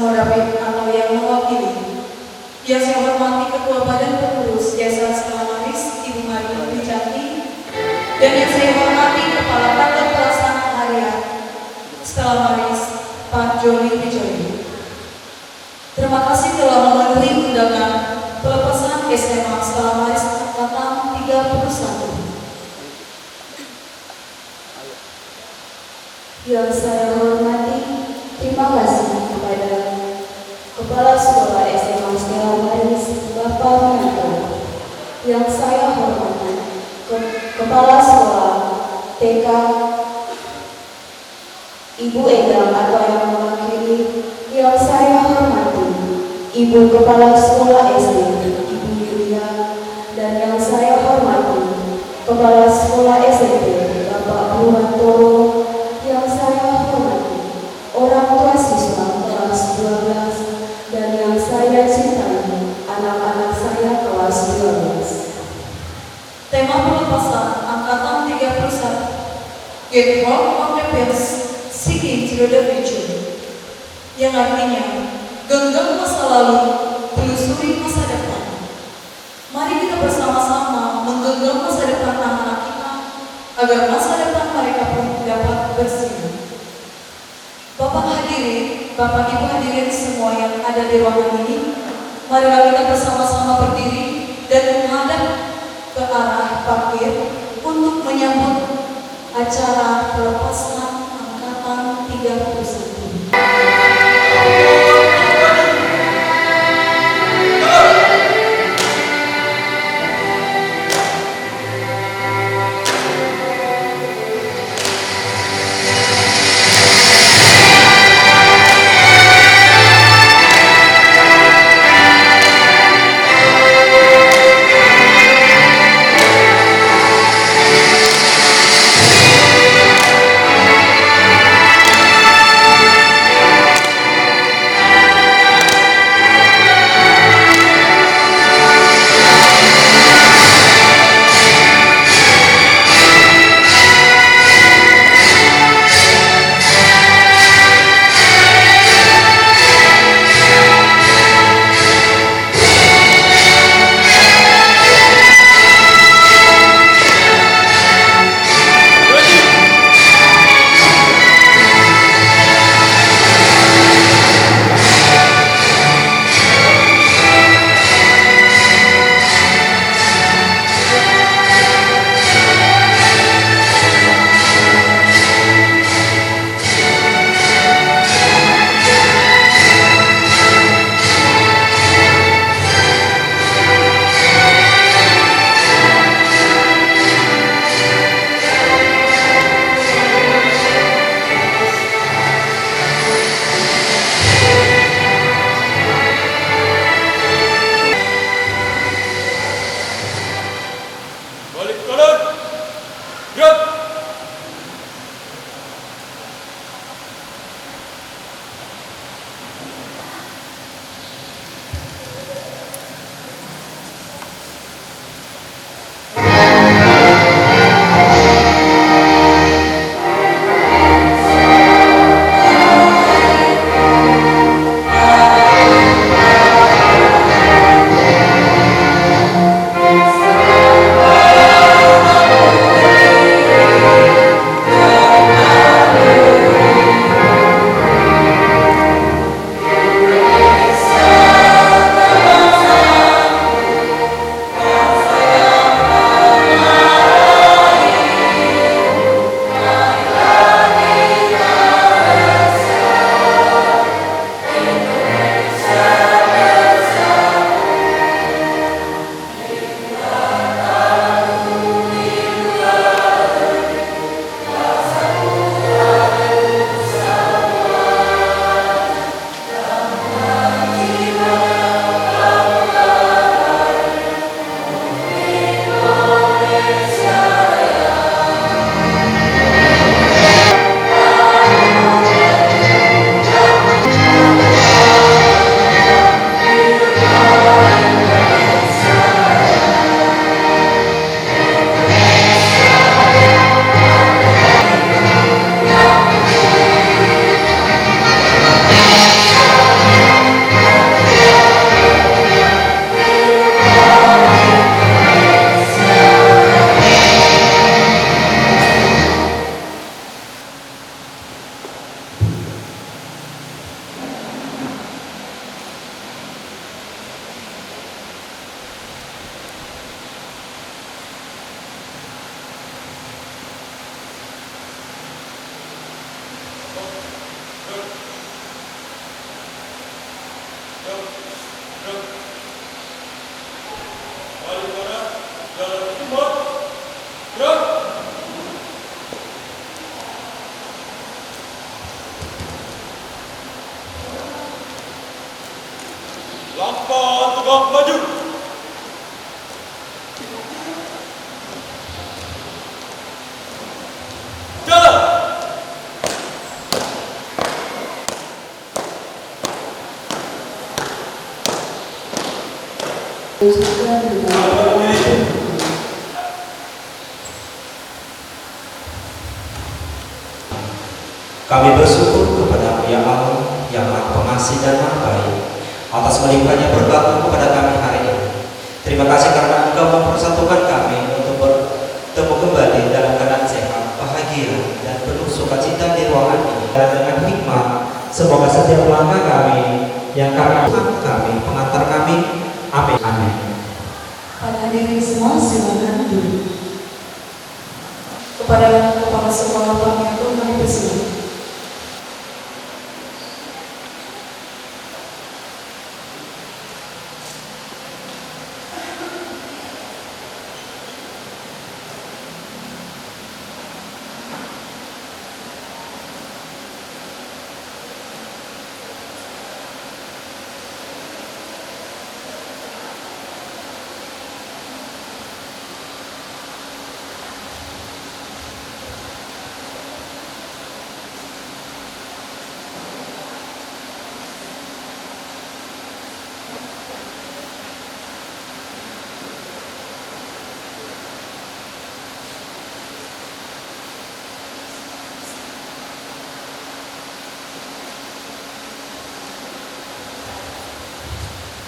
Samudapit atau yang mewakili. Yang saya hormati Ketua Badan Pengurus Jasa Selamaris Ibu Maria Wijati, dan yang saya hormati Kepala Kantor Pelaksana Harian Selamaris Pak Joni Wijaya. Terima kasih telah memenuhi undangan pelepasan SMA Selamaris Angkatan 31. Yang saya hormati, terima kasih kepada Kepala Sekolah SMA Selamaris Bapak Wianto. Yang saya hormati, Kepala Sekolah TK Ibu Edam atau yang mewakili. Yang saya hormati, Ibu Kepala Sekolah SD Ibu Yulia, dan yang saya hormati, Kepala Sekolah SMP Bapak Purwantoro. Yang saya hormati, orang tua siswa kelas 12, dan yang saya cintai, anak-anak saya kelas 12. Tema pelepasan Angkatan 31, Get Hold of the Past, Seeking Through the Future, yang artinya genggam masa lalu, telusuri masa depan. Mari kita bersama-sama menggenggam masa depan anak-anak kita agar masa depan mereka pun dapat bersinar. Bapak hadirin, Bapak Ibu hadirin semua yang ada di ruangan ini, marilah kita bersama-sama berdiri dan menghadap ke arah parkir untuk menyambut acara pelepasan Angkatan 31. Langkah tegak maju. Jalan. Kami bersyukur kepada Ya Allah yang Maha Pengasih dan Maha Baik atas melimpahnya berkat kepada kami hari ini. Terima kasih karena Engkau mempersatukan kami untuk bertemu kembali dalam keadaan sehat, bahagia, dan penuh sukacita di ruangan ini. Dan dengan hikmah, semoga setiap langkah kami yang kami pengantar kami. Amin. Amin. Pada diri semua silakan duduk. Kepada kepala sekolah kami pun kami bersilakan.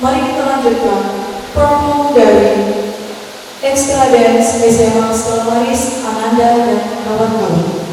Mari kita lanjutkan promo dari Extra Dance SMA Stelmaris Ananda dan kawan-kawan.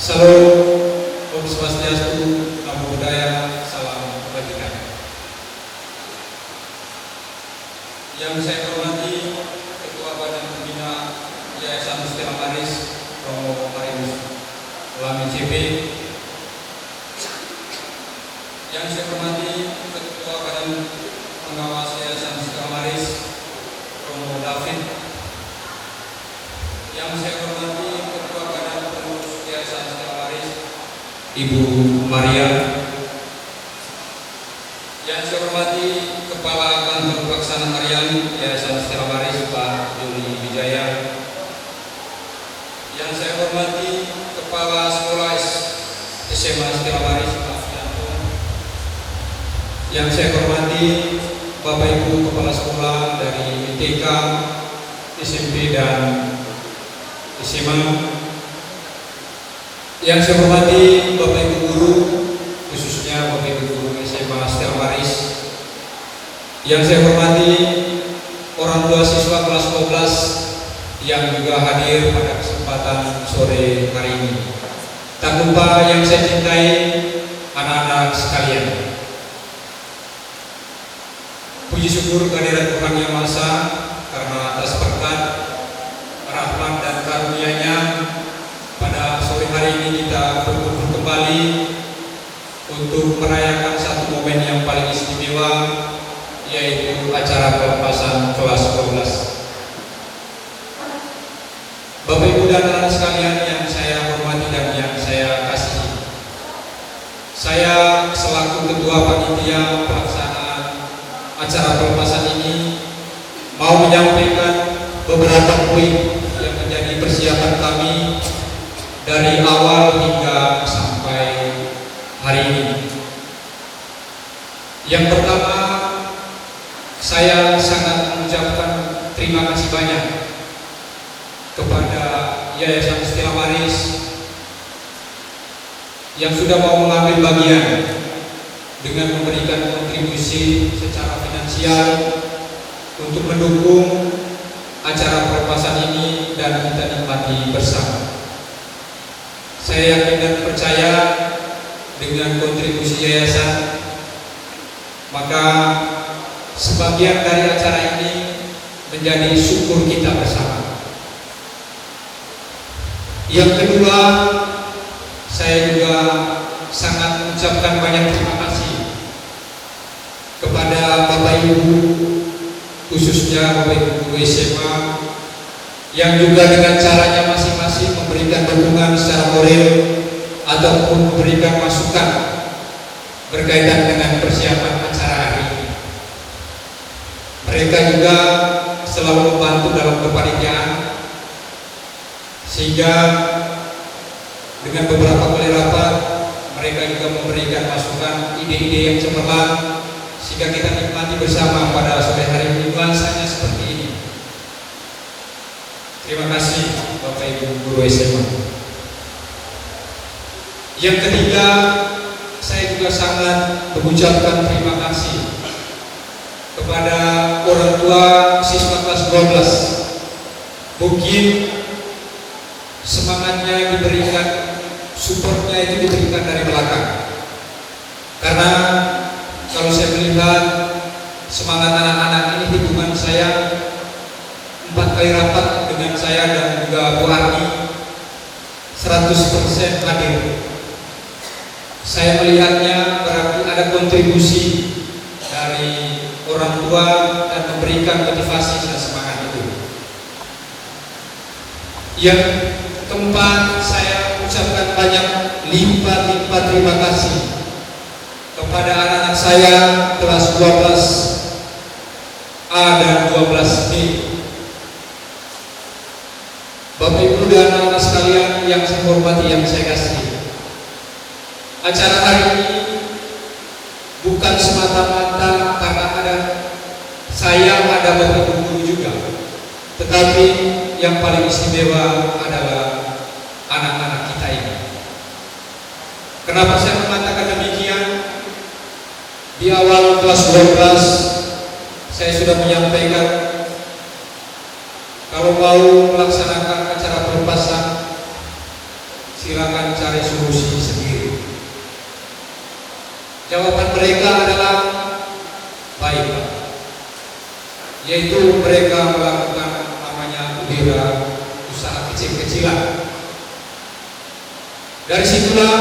Salam, Om Swastiastu, Namo Buddhaya, Salam Kebajikan. Yang saya hormati Ketua Badan Pembina Yayasan Mustila Maris, Romo Marius Ulami CP. Yang saya hormati Ketua Badan Pengawas Yayasan Mustila Maris, Romo David. Yang saya hormati Ketua Badan Pengurus Yayasan Mustila Maris, Ibu Maria. Yang saya hormati Kepala Kantor Pelaksana Harian Yayasan Mustila Maris, Pak Juli Wijaya. Yang saya hormati Kepala Sekolah SMA Mustila Maris, Pak Fianto. Yang saya hormati Bapak Ibu Kepala Sekolah dari TK, SMP dan SMA. Yang saya hormati Bapak Ibu Guru, khususnya Bapak Ibu Guru SMA Mustila Maris. Yang saya hormati orang tua siswa kelas 12 yang juga hadir pada kesempatan sore hari ini. Tak lupa yang saya cintai anak-anak sekalian. Puji syukur kehadirat Tuhan Yang Maha Esa karena atas berkat, rahmat dan karunia-Nya pada sore hari ini kita berkumpul kembali untuk merayakan satu momen yang paling istimewa, yaitu acara pelepasan kelas 12. Bapak Ibu dan anak sekalian yang saya hormati dan yang saya kasihi, saya selaku Ketua Panitia Pelaksanaan acara pelepasan ini mau menyampaikan beberapa poin yang menjadi persiapan kami dari awal hingga sampai hari ini. Yang pertama, saya sangat mengucapkan terima kasih banyak kepada Yayasan Mustila Maris yang sudah mau mengambil bagian dengan memberikan kontribusi secara finansial untuk mendukung acara pelepasan ini dan kita nikmati bersama. Saya yakin dan percaya dengan kontribusi yayasan, maka sebagian dari acara ini menjadi syukur kita bersama. Yang kedua, saya juga sangat mengucapkan banyak terima kasih kepada Bapak Ibu, khususnya Bapak Ibu guru SMA yang juga dengan caranya masing-masing memberikan dukungan secara moral ataupun memberikan masukan berkaitan dengan persiapan acara hari ini. Mereka juga selalu membantu dalam kepanitiaan, sehingga dengan beberapa kali rapat mereka juga memberikan masukan ide-ide yang cemerlang, sehingga kita nikmati bersama pada sore hari ini nuansanya seperti ini. Terima kasih Bapak Ibu guru SMA. Yang ketiga, saya juga sangat mengucapkan terima kasih kepada orang tua siswa kelas 12. Mungkin semangatnya diberikan, supportnya itu diberikan dari belakang. Karena kalau saya melihat semangat anak-anak ini, hubungan saya 4 kali rapat dengan saya dan juga Bu Arni 100% hadir. Saya melihatnya berarti ada kontribusi dari orang tua dan memberikan motivasi dan semangat itu. Yang keempat, saya ucapkan banyak limpah-limpah terima kasih kepada anak-anak saya kelas 12A dan 12B. Bapak Ibu dan anak-anak sekalian yang saya hormati, yang saya kasihi, acara hari ini bukan semata-mata karena ada saya, ada Bapak Ibu guru juga, tetapi yang paling istimewa adalah anak-anak kita ini. Kenapa saya mengatakan demikian? Di awal kelas 12 saya sudah menyampaikan kalau mau melaksanakan acara pelepasan, silakan cari solusi sendiri. Jawaban mereka adalah baik, Pak. Yaitu mereka melakukan namanya usaha kecil-kecilan. Dari situlah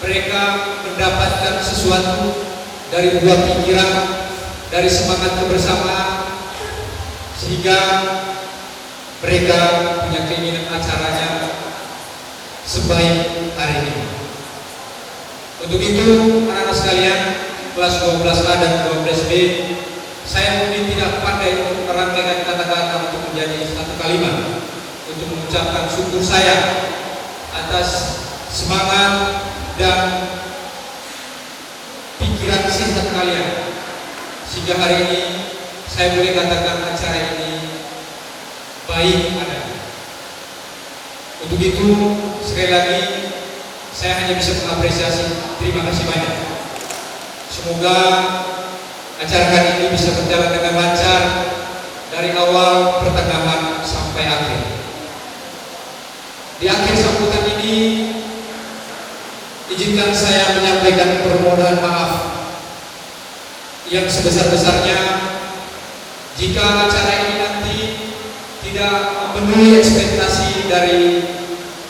mereka mendapatkan sesuatu dari buah pikiran, dari semangat kebersamaan, sehingga mereka punya keinginan acaranya sebaik hari ini. Untuk itu, anak-anak sekalian, kelas 12A dan 12B, saya mungkin tidak pandai untuk merangkaikan kata-kata untuk menjadi satu kalimat untuk mengucapkan syukur saya atas semangat dan pikiran sehat kalian, sehingga hari ini saya boleh katakan acara ini baik adanya. Untuk itu, sekali lagi saya hanya bisa mengapresiasi. Terima kasih banyak. Semoga acara kali ini bisa berjalan dengan lancar dari awal, pertengahan sampai akhir. Di akhir sambutan ini, izinkan saya menyampaikan permohonan maaf yang sebesar-besarnya jika acara ini nanti tidak memenuhi ekspektasi dari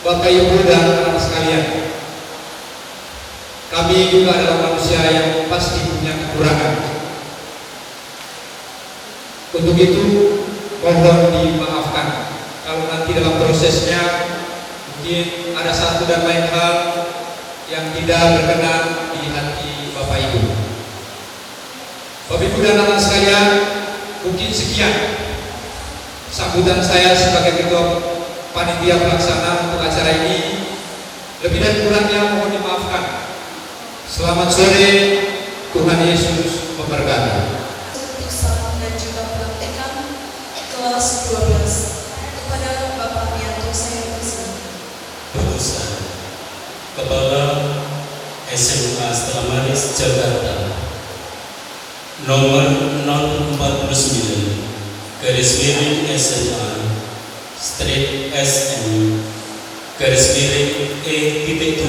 Bapak Ibu dan anak sekalian. Kami juga adalah manusia yang pasti punya kekurangan. Untuk itu mohon dimaafkan kalau nanti dalam prosesnya mungkin ada satu dan lain hal yang tidak berkenan di hati Bapak Ibu. Bapak Ibu dan anak sekalian, mungkin sekian sambutan saya sebagai ketua panitia pelaksana untuk acara ini. Lebih dan kurangnya mohon dimaafkan. Selamat sore, Tuhan Yesus memberkati. Untuk salam dan juga pelantikan kelas 12 kepada Bapak Mianto saya persilakan. Perusahaan Kepala SMA Stella Maris Jakarta nomor 049 garis miring SMA strip SM garis miring E.7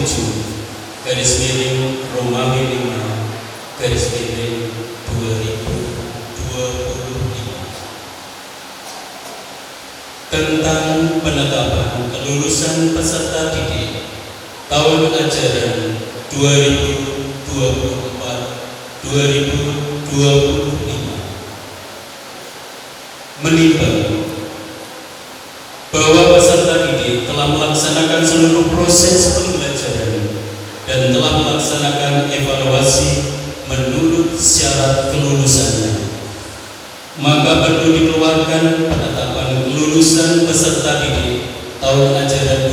garis miring Romawi 5 garis miring 2025 tentang penetapan kelulusan peserta didik tahun ajaran 2024-2025 menimbang bahwa peserta didik telah melaksanakan seluruh proses pembelajaran dan telah melaksanakan evaluasi menurut syarat kelulusannya, maka perlu dikeluarkan penetapan kelulusan peserta didik tahun ajaran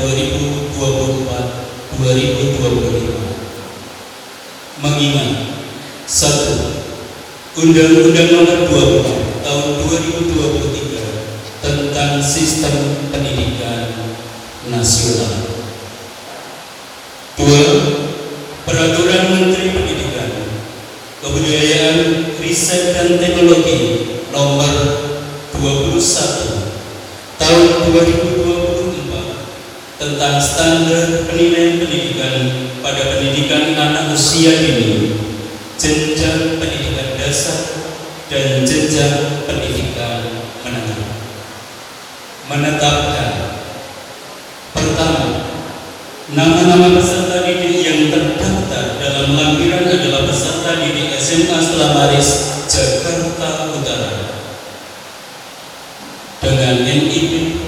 2024-2025. Mengingat 1. Undang-Undang Nomor 20 Tahun 2023 tentang Sistem Pendidikan Nasional. 2. Peraturan Menteri Pendidikan, Kebudayaan, Riset dan Teknologi Nomor 21 Tahun 2024 tentang standar penilaian pendidikan pada pendidikan anak usia dini, jenjang pendidikan dasar dan jenjang pendidikan menengah. Menetapkan: pertama, nama-nama peserta didik yang terdaftar dalam lampiran adalah peserta didik SMA Stella Maris Jakarta Utara dengan NIP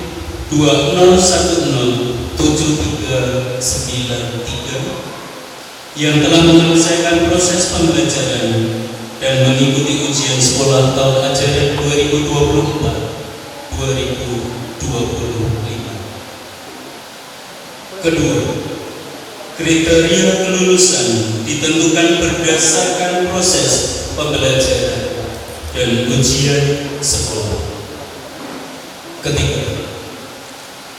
20107393 yang telah menyelesaikan proses pembelajaran dan mengikuti ujian sekolah tahun ajaran 2024-2025. Kedua, kriteria kelulusan ditentukan berdasarkan proses pembelajaran dan ujian sekolah. Ketiga,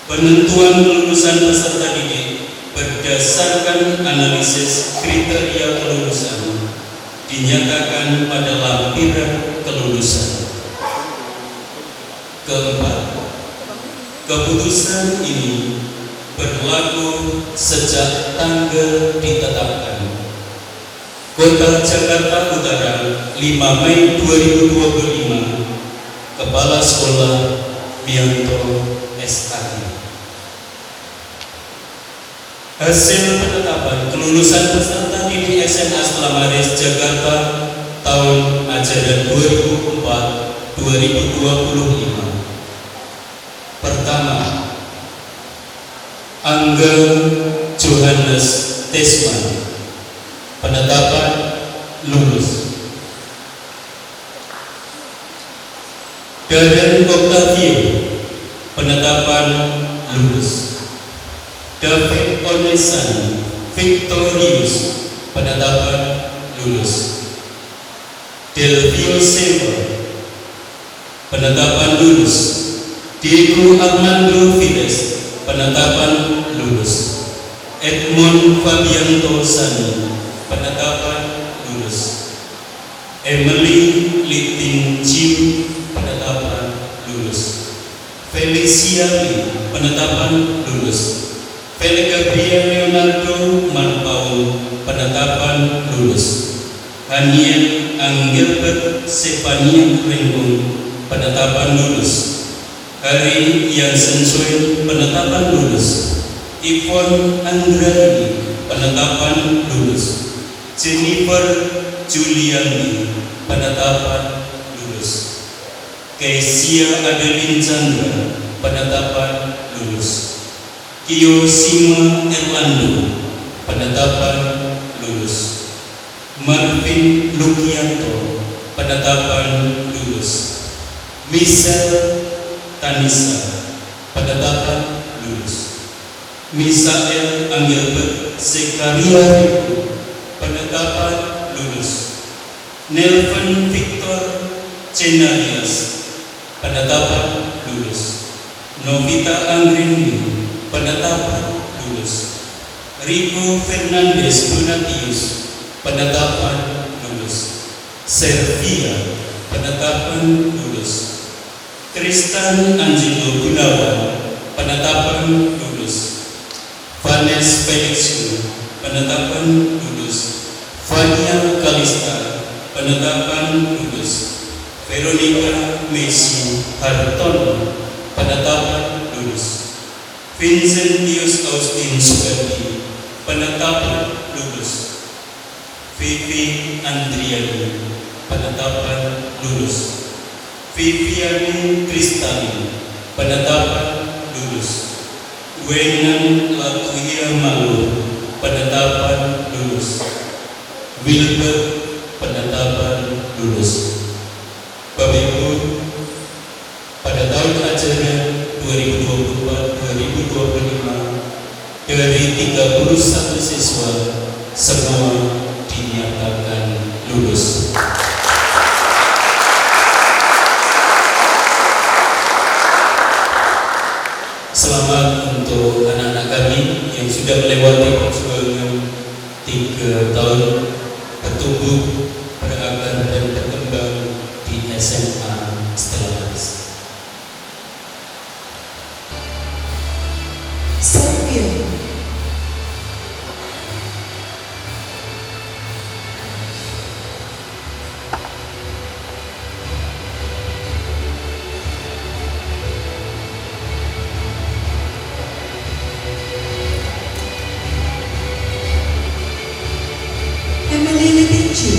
penentuan kelulusan peserta didik berdasarkan analisis kriteria kelulusan dinyatakan pada lampiran kelulusan. Keempat, keputusan ini berlaku sejak tanggal ditetapkan. Kota Jakarta Utara, 5 Mei 2025. Kepala Sekolah Bianto SKI. Hasil penetapan kelulusan peserta didik SMA Selamaris Jakarta tahun ajaran 2004-2025. Pertama, Angga Johannes Tesman, penetapan lulus. Darren Octavio, penetapan lulus. David Onesan Victorius, penetapan lulus. Delvio Silva, penetapan lulus. Diego Armando Fides, penetapan lulus. Edmond Fabianto Sani, penetapan lulus. Emily Liting Jiu, penetapan lulus. Felicia Lee, penetapan lulus. Felix Gabriel Leonardo Marpaul, penetapan lulus. Haniel Angelbert Stefania Renggung, penetapan lulus. Hari Yansen Soin, penetapan lulus. Ivon Andraini, penetapan lulus. Jennifer Juliani, penetapan lulus. Kesia Adeline Chandra, penetapan lulus. Kio Sima Erlando, penetapan lulus. Marvin Lukianto, penetapan lulus. Michelle Tanisa, penetapan lulus. Misael Angelbert Zekaria Riku, penetapan lulus. Nelvan Victor Cenarias, penetapan lulus. Novita Angrini, penetapan lulus. Rico Fernandez Donatius, penetapan lulus. Servia, penetapan lulus. Tristan Angelo Gunawan, penetapan lulus. Vanes Felixu, penetapan lulus. Fania Kalista, penetapan lulus. Veronica Messi Hartono, penetapan lulus. Vincentius Austin Sugandi, penetapan lulus. Vivi Andriani, penetapan lulus. Viviani Kristali, penetapan lulus. Wenan Latuia Malu, penetapan lulus. Wilbert, penetapan lulus. Bapak Ibu, pada tahun ajaran 2024-2025 dari 31 siswa semua dinyatakan lulus. Selamat untuk anak-anak kami yang sudah melewati perjuangan 3 tahun bertumbuh, berakar dan berkembang di SMA Selamaris. Servia, Emily Litinci,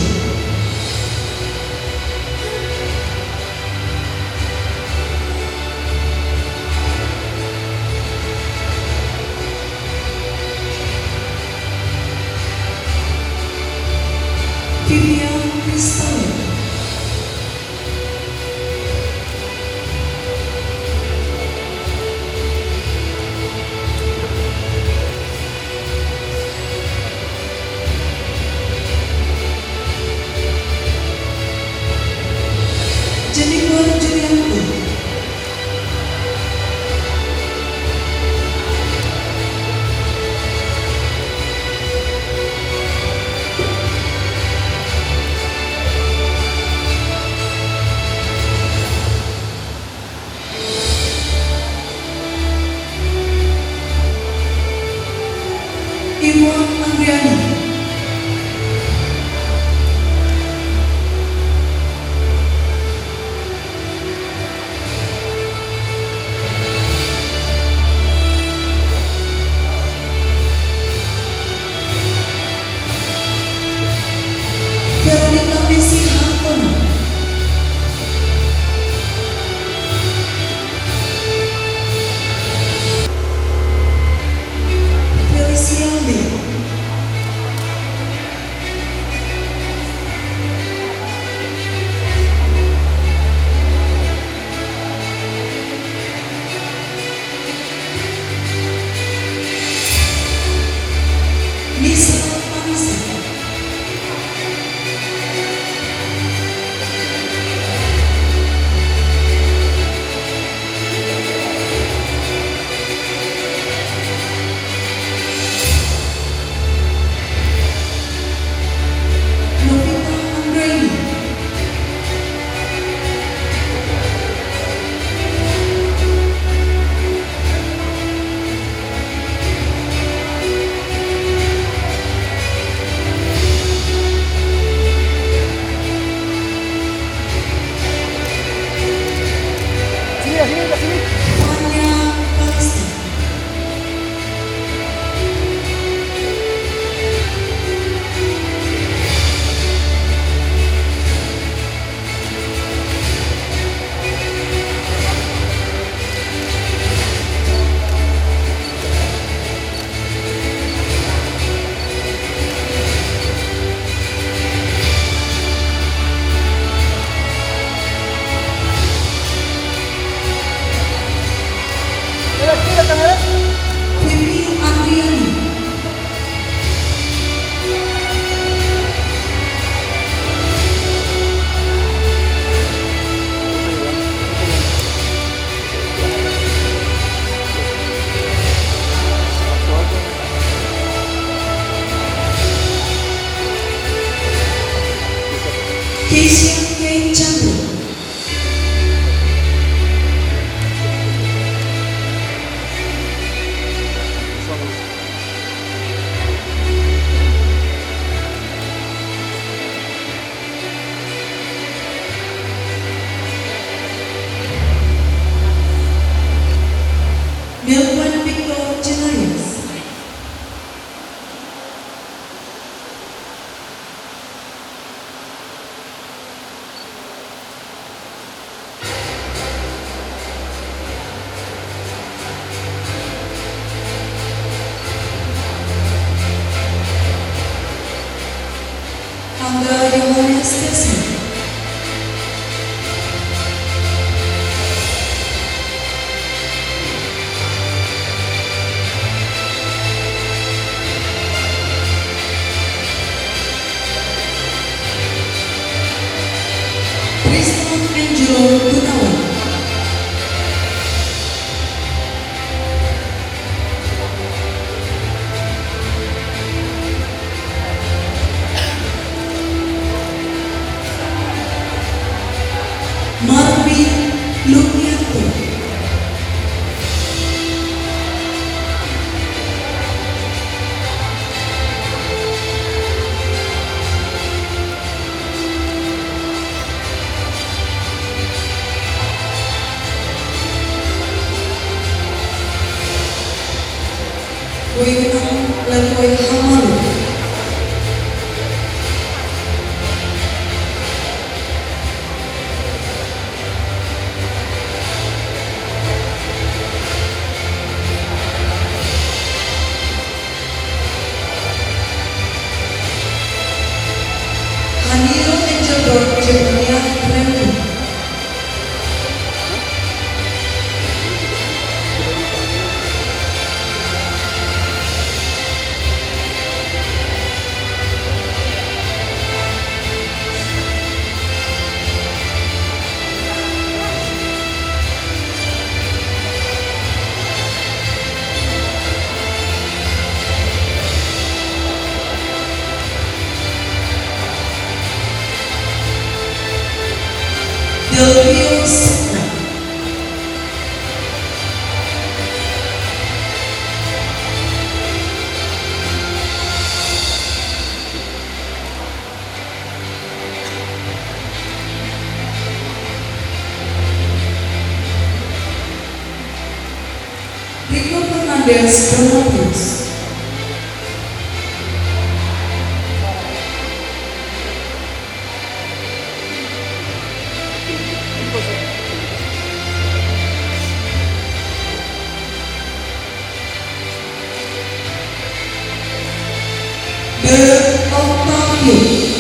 Sesi. Tristan Angelo Gunawan. Marvin Lumianto. Wewenang Leroy Hamalu. Hanilo Enjador Jebania Rembu. Delvio Sukma. Rico Fernandez Promovius. De Octavio.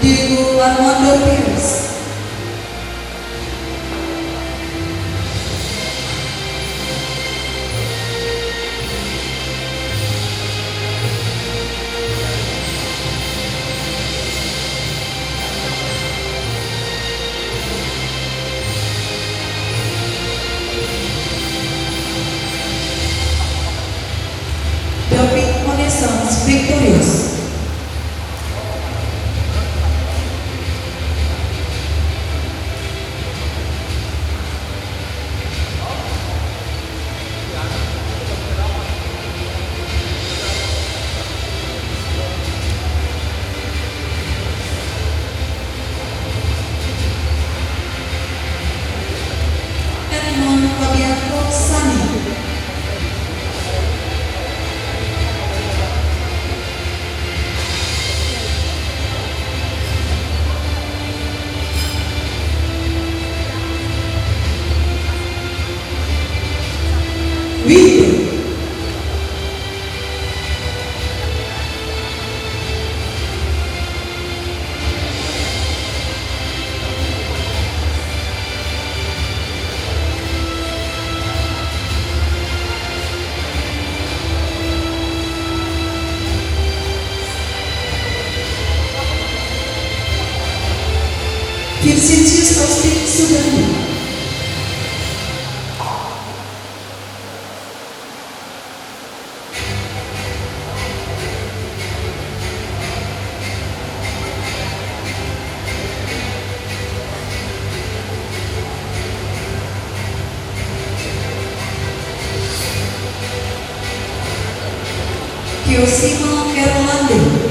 Diego Armando Pires. David Renaissance Victorious. Edmond Fabianto Sani. Wito. Vincentius Austin Sugandi. Kiosima Erlando.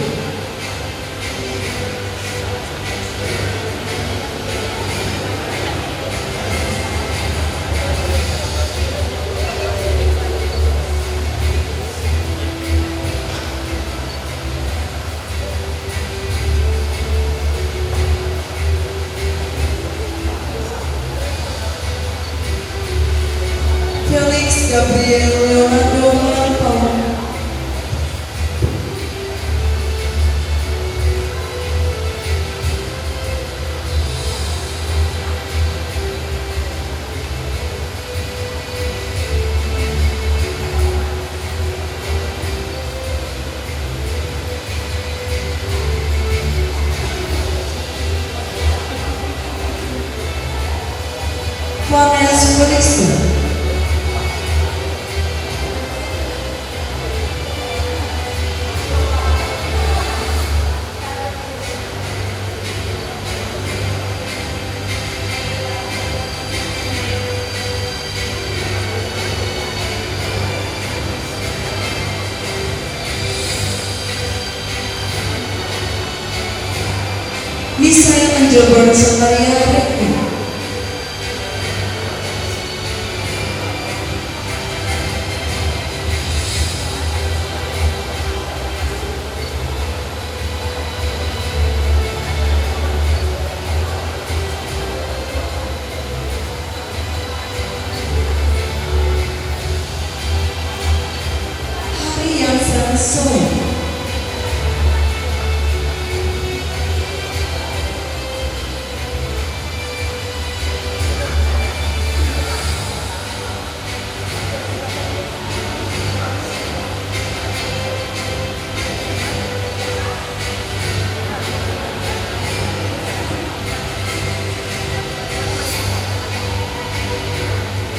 Felix Gabriel Leonardo Melampau. Juanes Felix. Misael Angel Sataria Rekti. Hari yang Soe.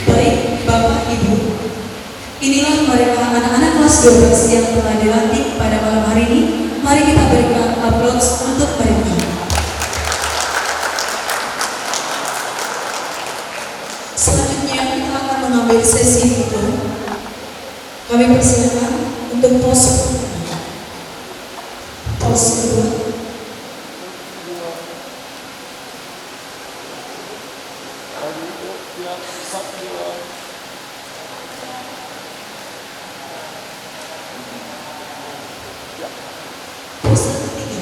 Baik, Bapak Ibu, inilah mereka anak-anak kelas 12 yang telah dilantik pada malam hari ini. Mari kita berikan aplaus untuk mereka. Selanjutnya kita akan mengambil sesi foto. Kami persilakan untuk pose kedua. Pose ketiga.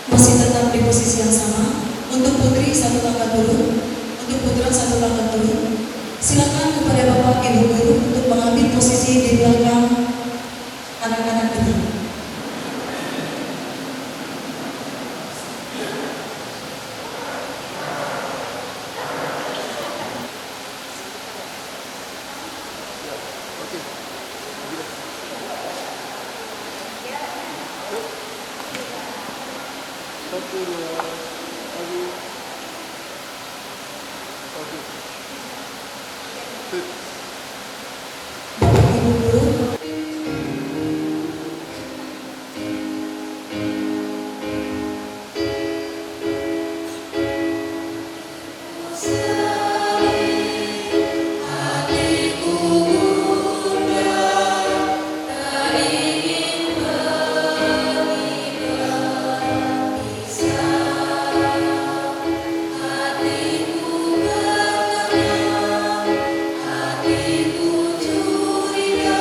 Masih tetap di posisi yang sama. Untuk putri satu langkah turun, untuk putra satu langkah turun. Silakan kepada Bapak Ibu guru untuk mengambil posisi di belakang anak-anak ini. Bapak Ibu guru, Hatiku curiga.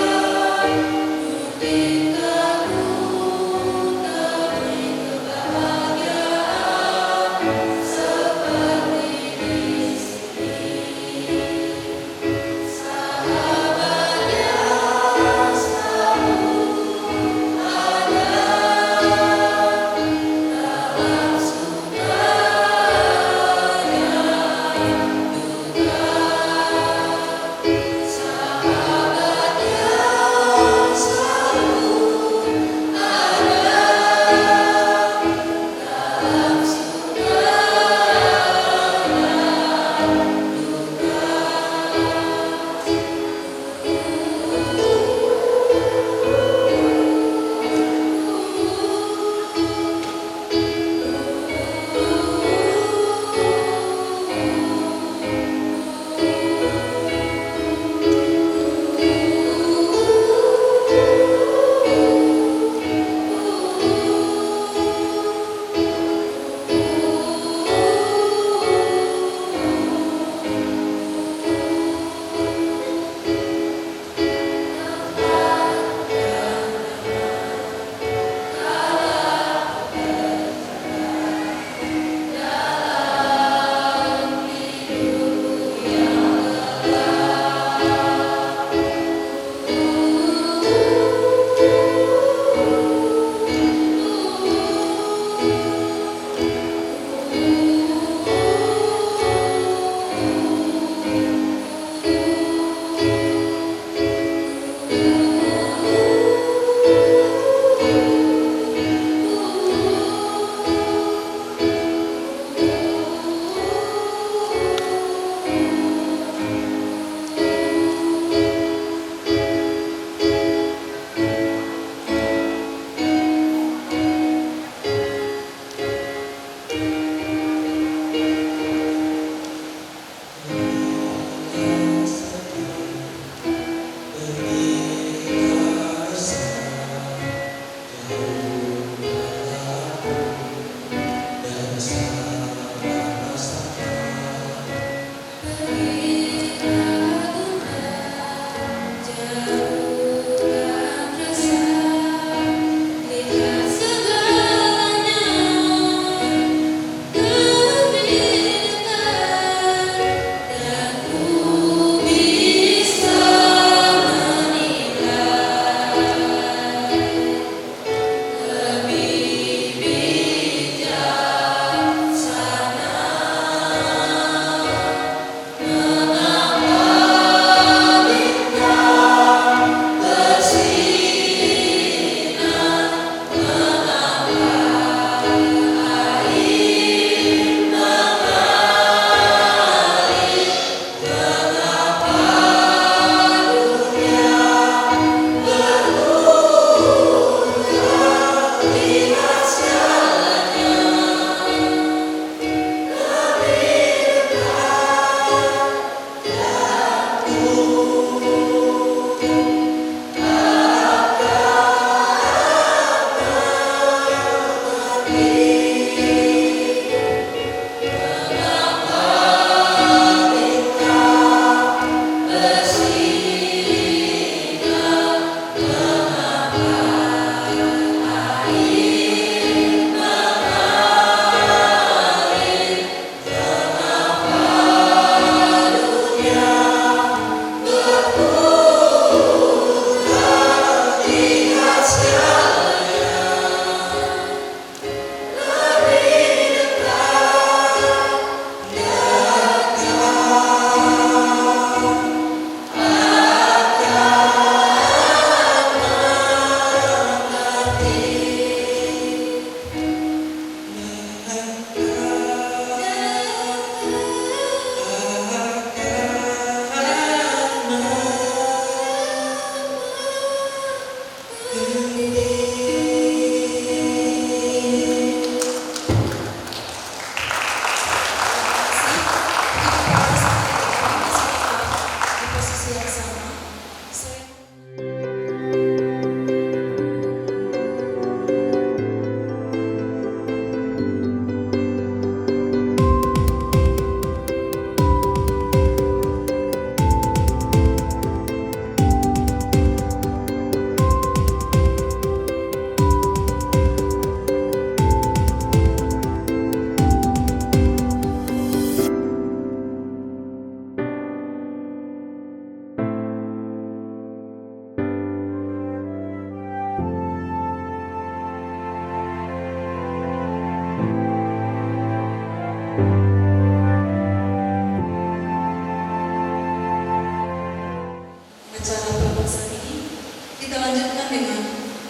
pasal ini, kita lanjutkan dengan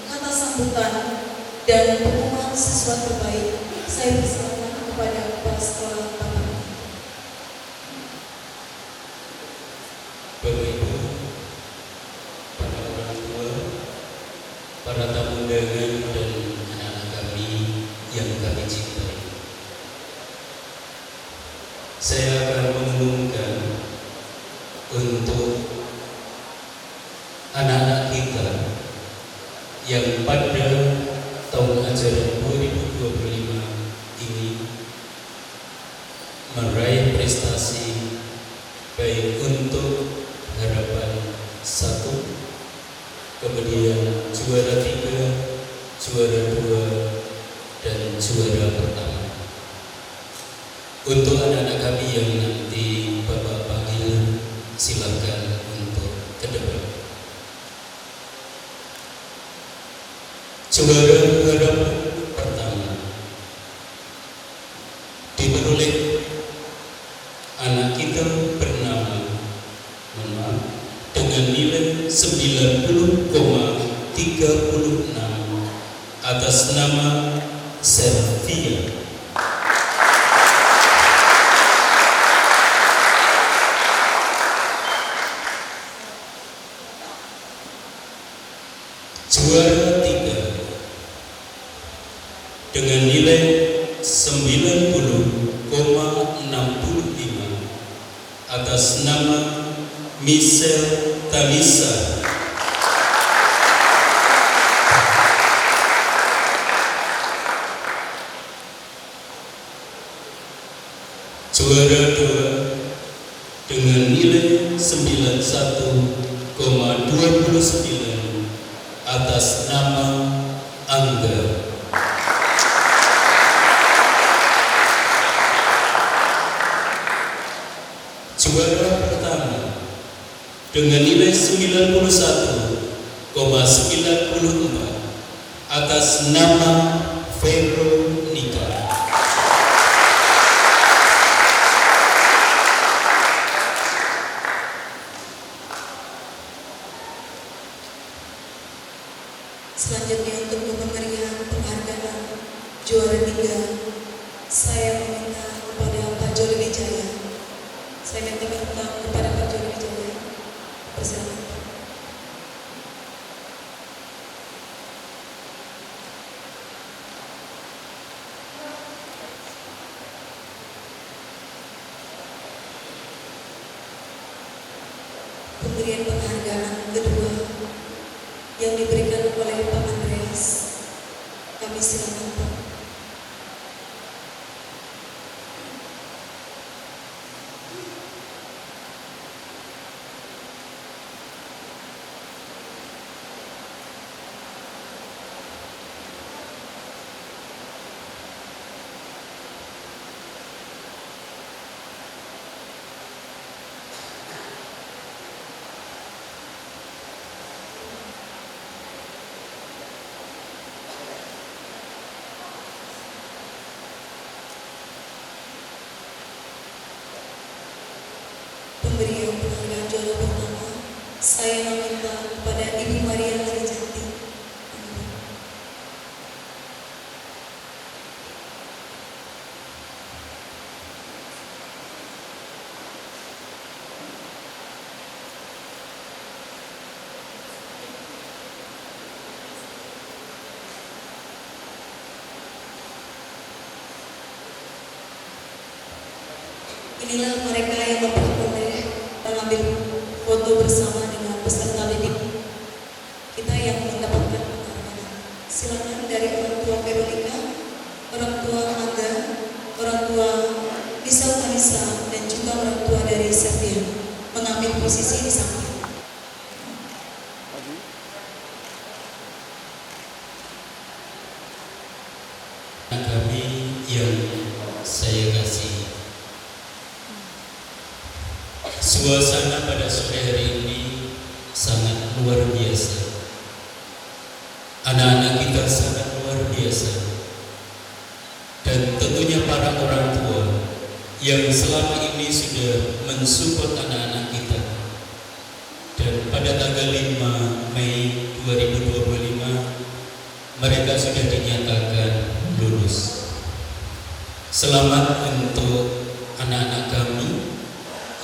kata sambutan dan pengumuman siswa terbaik. Saya persilakan kepada kepala sekolah Bapak. Bapak Ibu, para orang tua, para tamu undangan dan anak-anak kami yang kami cintai. Saya akan mengumumkan untuk anak-anak kita yang pada tahun ajaran 2025 ini meraih prestasi baik untuk harapan 1, kemudian juara 3, juara 2, dan juara pertama. Untuk anak-anak kami yang nanti Bapak panggil, silakan untuk ke depan. Juara harapan pertama diperoleh anak kita bernama dengan nilai 90,36 atas nama Servia. Juara 3 dengan nilai 90,65 atas nama Michelle Talisa. Juara 2 dengan nilai 91,29 atas nama Angga. Juara pertama dengan nilai 91,94 atas nama Veronica. Selanjutnya untuk pemberian penghargaan juara 3, saya meminta kepada Pak Joli Wijaya. Saya minta kepada Pak Joli Wijaya. Persilakan. Pemberian penghargaan kedua yang diberikan oleh Pak Andreas. Kami silakan Pak. Pemberian penghargaan juara pertama, saya meminta kepada Ibu Maria Harijanti. Inilah mereka yang memperoleh mengambil foto bersama dengan peserta didik kita yang mendapatkan penghargaan. Silakan dari orang tua Veronica, orang tua Angga, orang tua Lisa Tanisa, dan juga orang tua dari Servia mengambil posisi di samping. Kami yang saya kasih, suasana pada sore hari ini sangat luar biasa. Anak-anak kita sangat luar biasa. Dan tentunya para orang tua yang selama ini sudah mensupport anak-anak kita. Dan pada tanggal 5 mereka sudah dinyatakan lulus. Selamat untuk anak-anak kami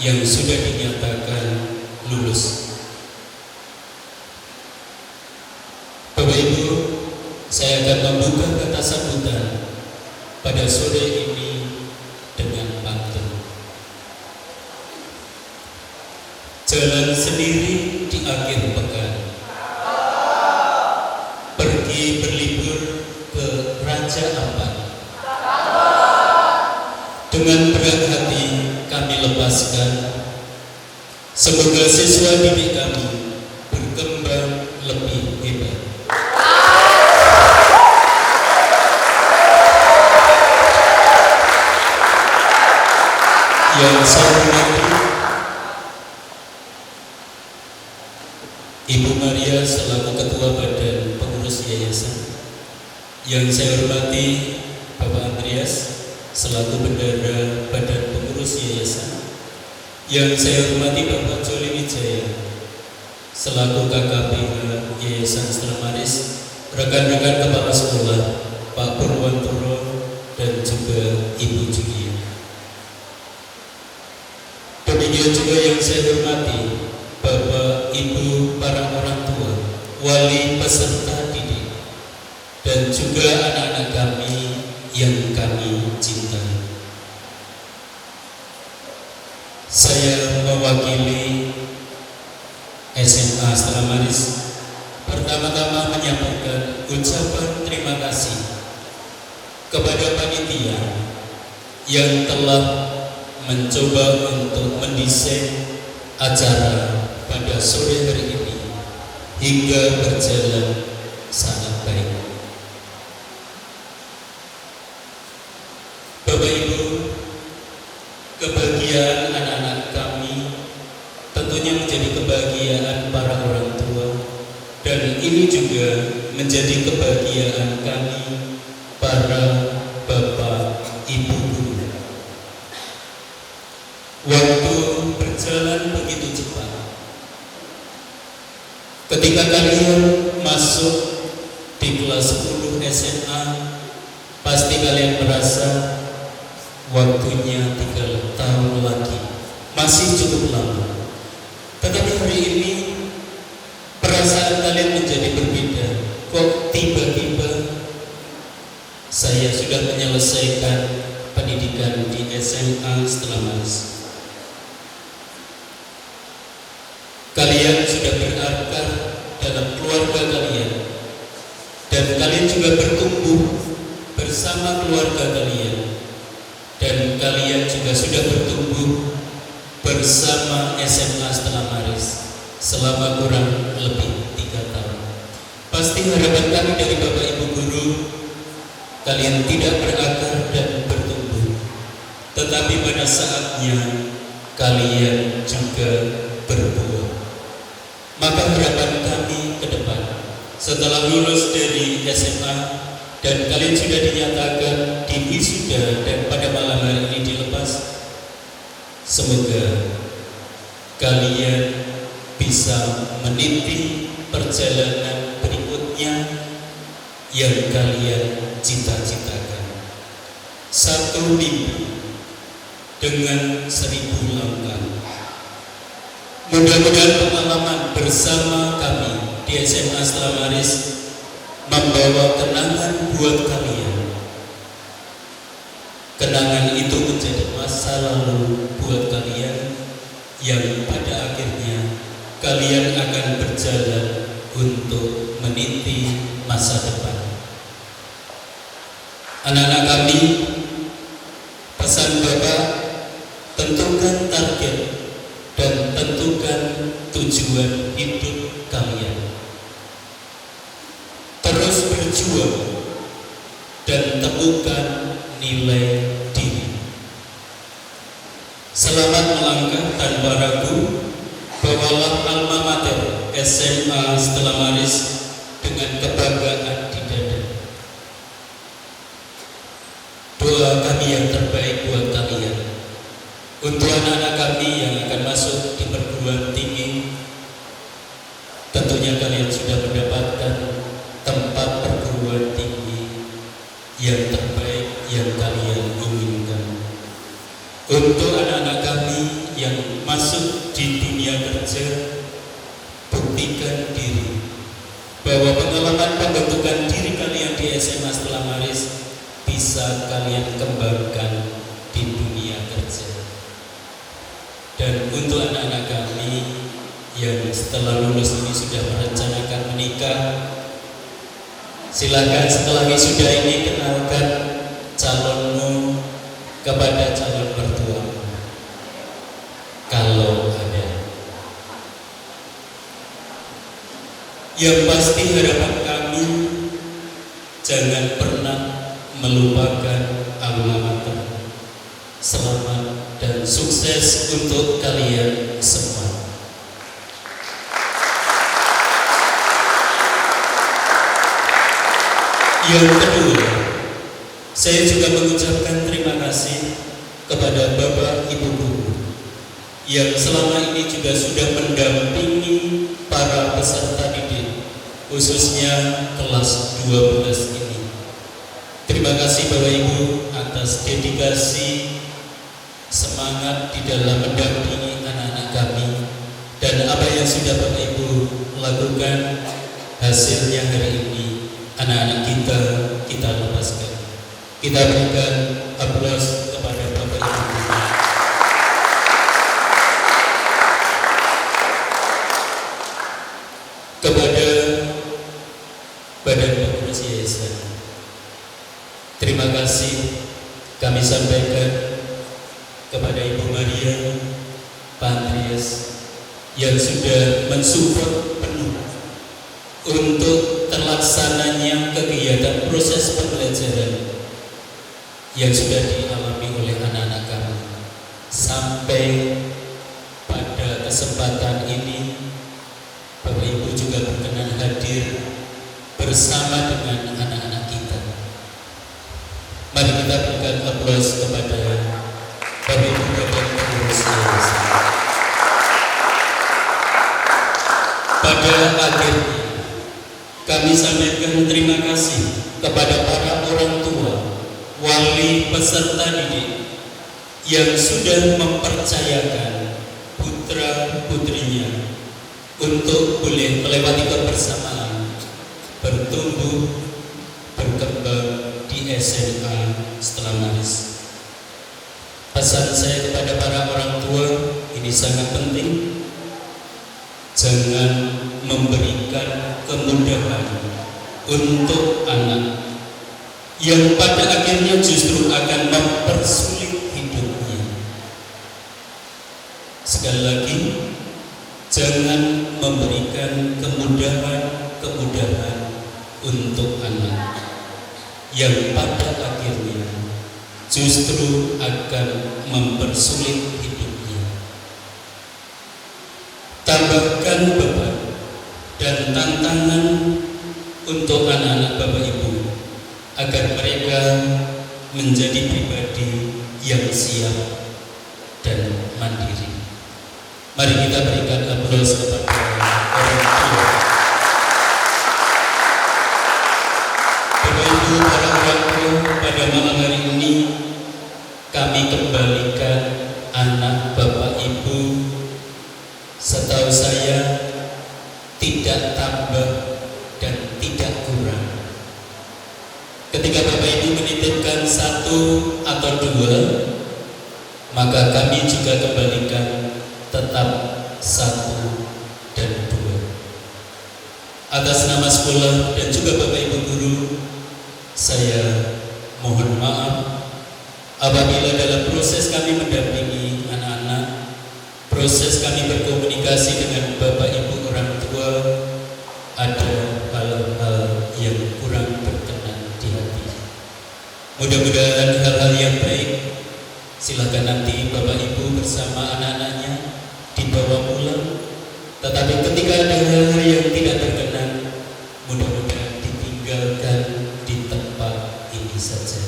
yang sudah dinyatakan lulus. Bapak Ibu, saya akan membuka kata sambutan pada sore ini dengan pantun. Jalan sendiri di akhir pekan, pergi berlibur ke Raja Ampat. Dengan berat hati kami lepaskan. Semoga siswa didik kami berkembang lebih hebat. Yang saya hormati Ibu Maria selaku Ketua Badan Pengurus Yayasan. Yang saya hormati Bapak Andreas selaku Bendahara Badan Pengurus Yayasan. Yang saya hormati Bapak Joli Wijaya selaku KKPH Yayasan Stella Maris, rekan-rekan kepala sekolah Pak Purwantoro dan juga Ibu Julia. Demikian juga yang saya hormati Bapak Ibu para orang tua, wali peserta didik, dan juga anak-anak kami yang kami cintai. Saya mewakili SMA Stella Maris pertama-tama menyampaikan ucapan terima kasih kepada panitia yang telah mencoba untuk mendesain acara pada sore hari ini hingga berjalan sangat baik. Bapak Ibu, kebahagiaan anak-anak kami tentunya menjadi kebahagiaan para orang tua, dan ini juga menjadi kebahagiaan kami para bapak ibu guru. Waktu berjalan begitu cepat. Ketika kalian masuk di kelas 10 SMA, pasti kalian merasa waktunya 3 tahun lagi, masih cukup lama. Tetapi hari ini perasaan kalian menjadi berbeda. Kok tiba-tiba saya sudah menyelesaikan pendidikan di SMA Stella Maris. Kalian sudah berakar dalam keluarga kalian, dan kalian juga bertumbuh bersama keluarga kalian, dan kalian juga sudah bertumbuh bersama SMA Stella Maris selama kurang lebih 3 tahun. Pasti harapan kami dari Bapak Ibu Guru, kalian tidak berakar dan bertumbuh, tetapi pada saatnya kalian juga berbuah. Maka harapan kami ke depan, setelah lulus dari SMA dan kalian sudah dinyatakan di wisuda dan pada malam hari ini dilepas, semoga kalian bisa meniti perjalanan berikutnya yang kalian cita-citakan. Satu mimpi dengan 1000 langkah. Mudah-mudahan pengalaman bersama kami di SMA Stella Maris membawa kenangan buat kalian. Kenangan itu menjadi masa lalu buat kalian yang pada akhirnya kalian akan berjalan untuk meniti masa depan. Anak-anak kami, pesan Bapak, tentukan target dan tentukan tujuan hidup kalian. Terus berjuang dan temukan nilai diri. Selamat melangkah tanpa ragu. Bawalah alma mater SMA Stella Maris dengan kebanggaan di dada. Doa kami yang terbaik buat kalian. Untuk anak-anak kami yang akan masuk di perguruan tinggi, tentunya kalian sudah mendapatkan tempat perguruan yang terbaik yang kalian inginkan. Untuk anak-anak kami yang masuk di dunia kerja, buktikan diri bahwa pengalaman pembentukan diri kalian di SMA Stella Maris bisa kalian kembangkan di dunia kerja. Dan untuk anak-anak kami yang setelah lulus ini sudah merencanakan menikah, silakan setelah wisuda ini kenalkan calonmu kepada calon mertua kalau ada. Yang pasti harapan kami, jangan pernah melupakan alma mater. Selamat dan sukses untuk kalian semua. Yang kedua, saya juga mengucapkan terima kasih kepada Bapak Ibu Guru yang selama ini juga sudah mendampingi para peserta didik, khususnya kelas 12 ini. Terima kasih Bapak Ibu atas dedikasi, semangat di dalam mendampingi anak-anak kami, dan apa yang sudah Bapak Ibu lakukan, hasilnya hari ini anak-anak kita lepaskan. Kita berikan aplaus kepada Bapak Ibu. Kepada Badan Pengurus Yayasan, terima kasih kami sampaikan kepada Ibu Maria, Pak Andreas yang sudah mensupport penuh untuk terlaksananya kegiatan proses pembelajaran yang sudah dialami oleh anak-anak kami. Sampai pada kesempatan ini, Bapak Ibu juga berkenan hadir bersama dengan anak-anak kita. Mari kita berikan aplaus kepada Bapak Ibu Badan Pengurus Yayasan. Pada akhirnya, kami sampaikan terima kasih kepada para orang tua, wali peserta didik yang sudah mempercayakan putra-putrinya untuk boleh melewati kebersamaan, bertumbuh, berkembang di SMA Stella Maris. Pesan saya kepada para orang tua ini sangat penting. Jangan memberikan kemudahan untuk anak yang pada akhirnya justru akan mempersulit hidupnya. Sekali lagi, jangan memberikan kemudahan untuk anak yang pada akhirnya justru akan mempersulit hidupnya. Tambahkan beban dan tantangan untuk anak-anak Bapak Ibu agar mereka menjadi pribadi yang siap dan mandiri. Mari kita berikan aplaus kepada orang tua. Bapak Ibu, para orang tua, pada malam hari ini kami kembalikan anak Bapak Ibu, setahu saya tidak tambah dan tidak kurang. Ketika Bapak Ibu menitipkan 1 atau 2, maka kami juga kembalikan tetap 1 dan 2. Atas nama sekolah dan juga Bapak Ibu guru, saya mohon maaf apabila dalam proses kami mendampingi anak-anak, proses kami berkomunikasi dengan Bapak Ibu orang tua, ada hal-hal yang kurang berkenan di hati. Mudah-mudahan hal-hal yang baik, silakan nanti Bapak Ibu bersama anak-anaknya dibawa pulang. Tetapi ketika ada hal-hal yang tidak berkenan, mudah-mudahan ditinggalkan di tempat ini saja.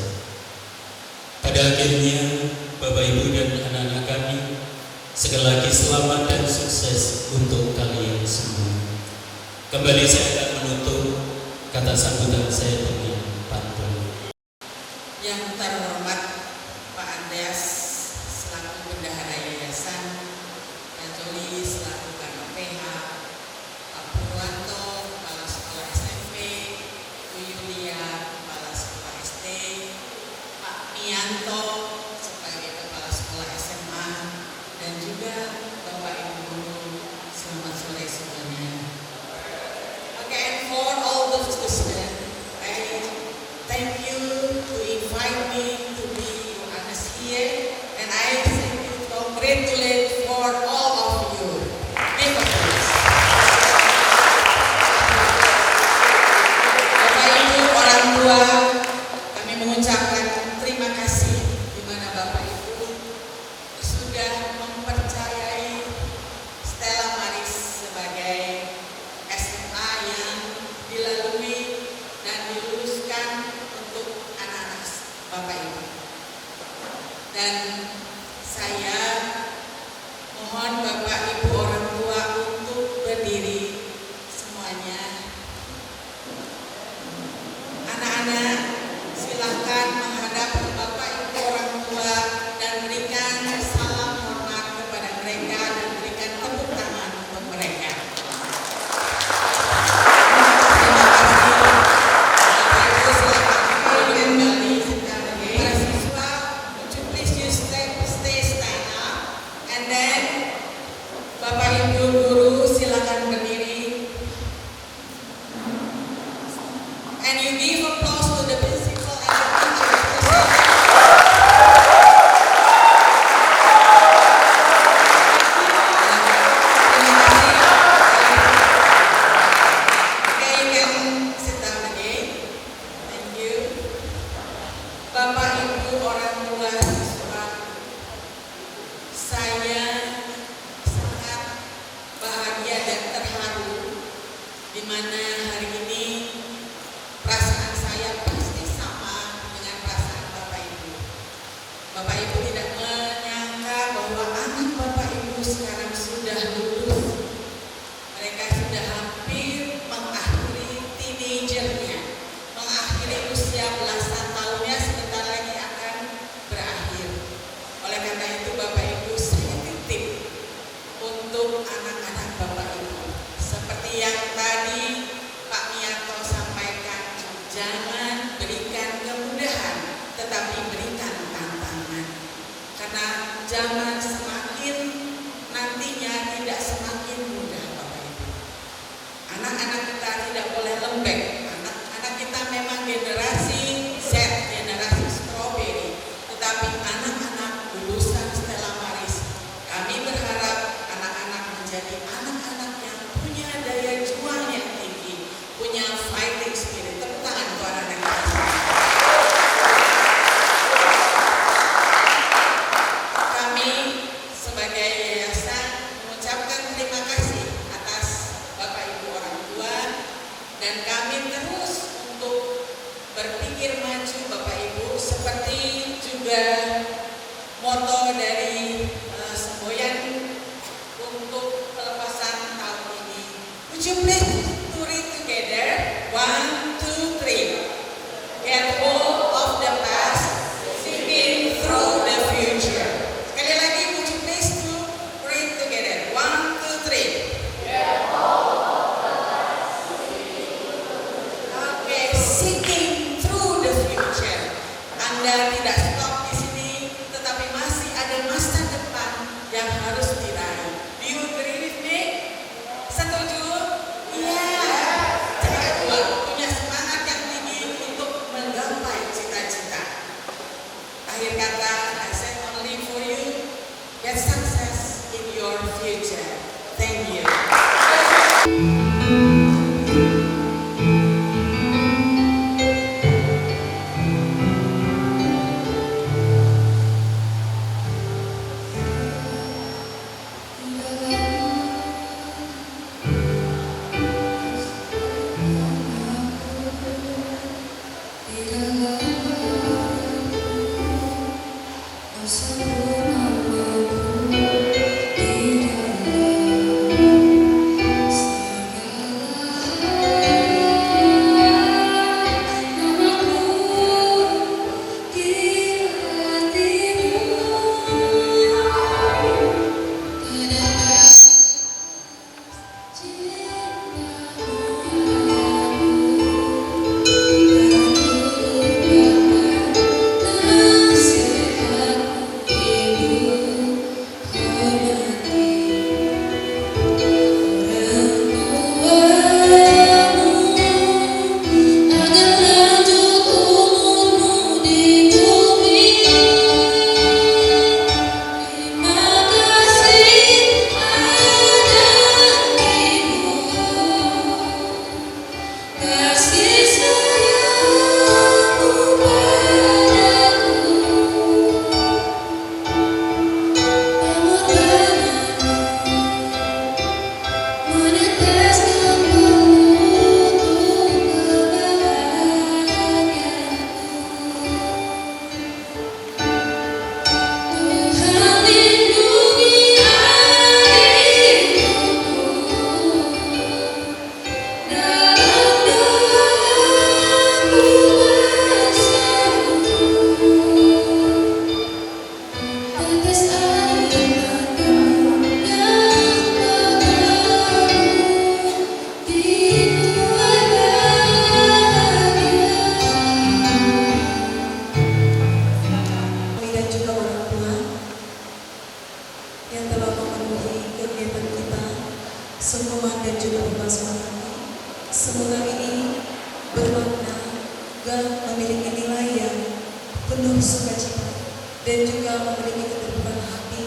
Pada akhirnya, Bapak Ibu dan anak-anak kami, sekali lagi selamat dan sukses untuk kalian semua. Kembali saya akan menutup kata sambutan saya dengan pantun. dilalui dan diluluskan untuk anak-anak Bapak Ibu. Dan saya mohon Bapak Ibu orang tua untuk berdiri semuanya. Anak-anak silahkan menghadap ke Bapak Ibu orang tua dan berikan salam hormat kepada mereka dan berikan tepuk tangan untuk mereka. Terima kasih. Bapak Ibu silakan kembali sekali. Para siswa, would you please you stay stand up, and then Bapak Ibu guru silakan berdiri. And you give applause to the principal and the teacher. Terima kasih. Okay, you can sit down again. Thank you. Bapak Ibu orang tua siswa, saya sangat bahagia dan terharu di mana hari ini perasaan saya pasti sama dengan perasaan Bapak Ibu. Bapak Ibu tidak menyangka bahwa anak Bapak Ibu sekarang sudah lulus. Mereka sudah hampir mengakhiri teenagernya, mengakhiri usia belasan tahunnya, sebentar lagi akan berakhir. Oleh karena itu Bapak Ibu, saya titip untuk anak-anak Bapak Ibu. Seperti yang tadi Pak Mianto sampaikan, jangan berikan kemudahan, tetapi berikan tantangan. Karena zaman semakin nantinya tidak semakin mudah Bapak Ibu. Anak-anak kita tidak boleh lembek. Anak-anak kita memang generasi Z, generasi strawberry. Tetapi anak-anak lulusan Stella Maris, kami berharap anak-anak menjadi anak-anak yang punya daya juang yang tinggi, punya fighting spirit. Tepuk tangan untuk anak-anak kita. Kami sebagai yayasan mengucapkan terima kasih atas Bapak Ibu orang tua, dan kami terus untuk berpikir maju Bapak Ibu, seperti juga moto dari semboyan untuk pelepasan tahun ini. Would you please to read together? 1, 2, 3. Get hold of the past, seeking through the future. Sekali lagi, would you please to read together? 1, 2, 3. Oke, seeking through the future. Anda tidak stop di sini, tetapi masih ada masa depan yang harus diraih. Do you agree with me? Setuju? Iya. Jangan lupa punya semangat yang tinggi untuk menggapai cita-cita. Akhir kata, I said only for you, get success in your future. Thank you. Semoga ini bermakna dan memiliki nilai yang penuh sukacita dan juga memiliki keterbukaan hati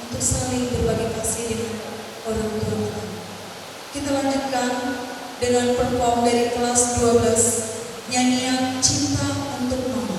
untuk saling berbagi kasih dengan orang tua kita. Kita lanjutkan dengan perform dari kelas 12, nyanyian Cinta untuk Mama.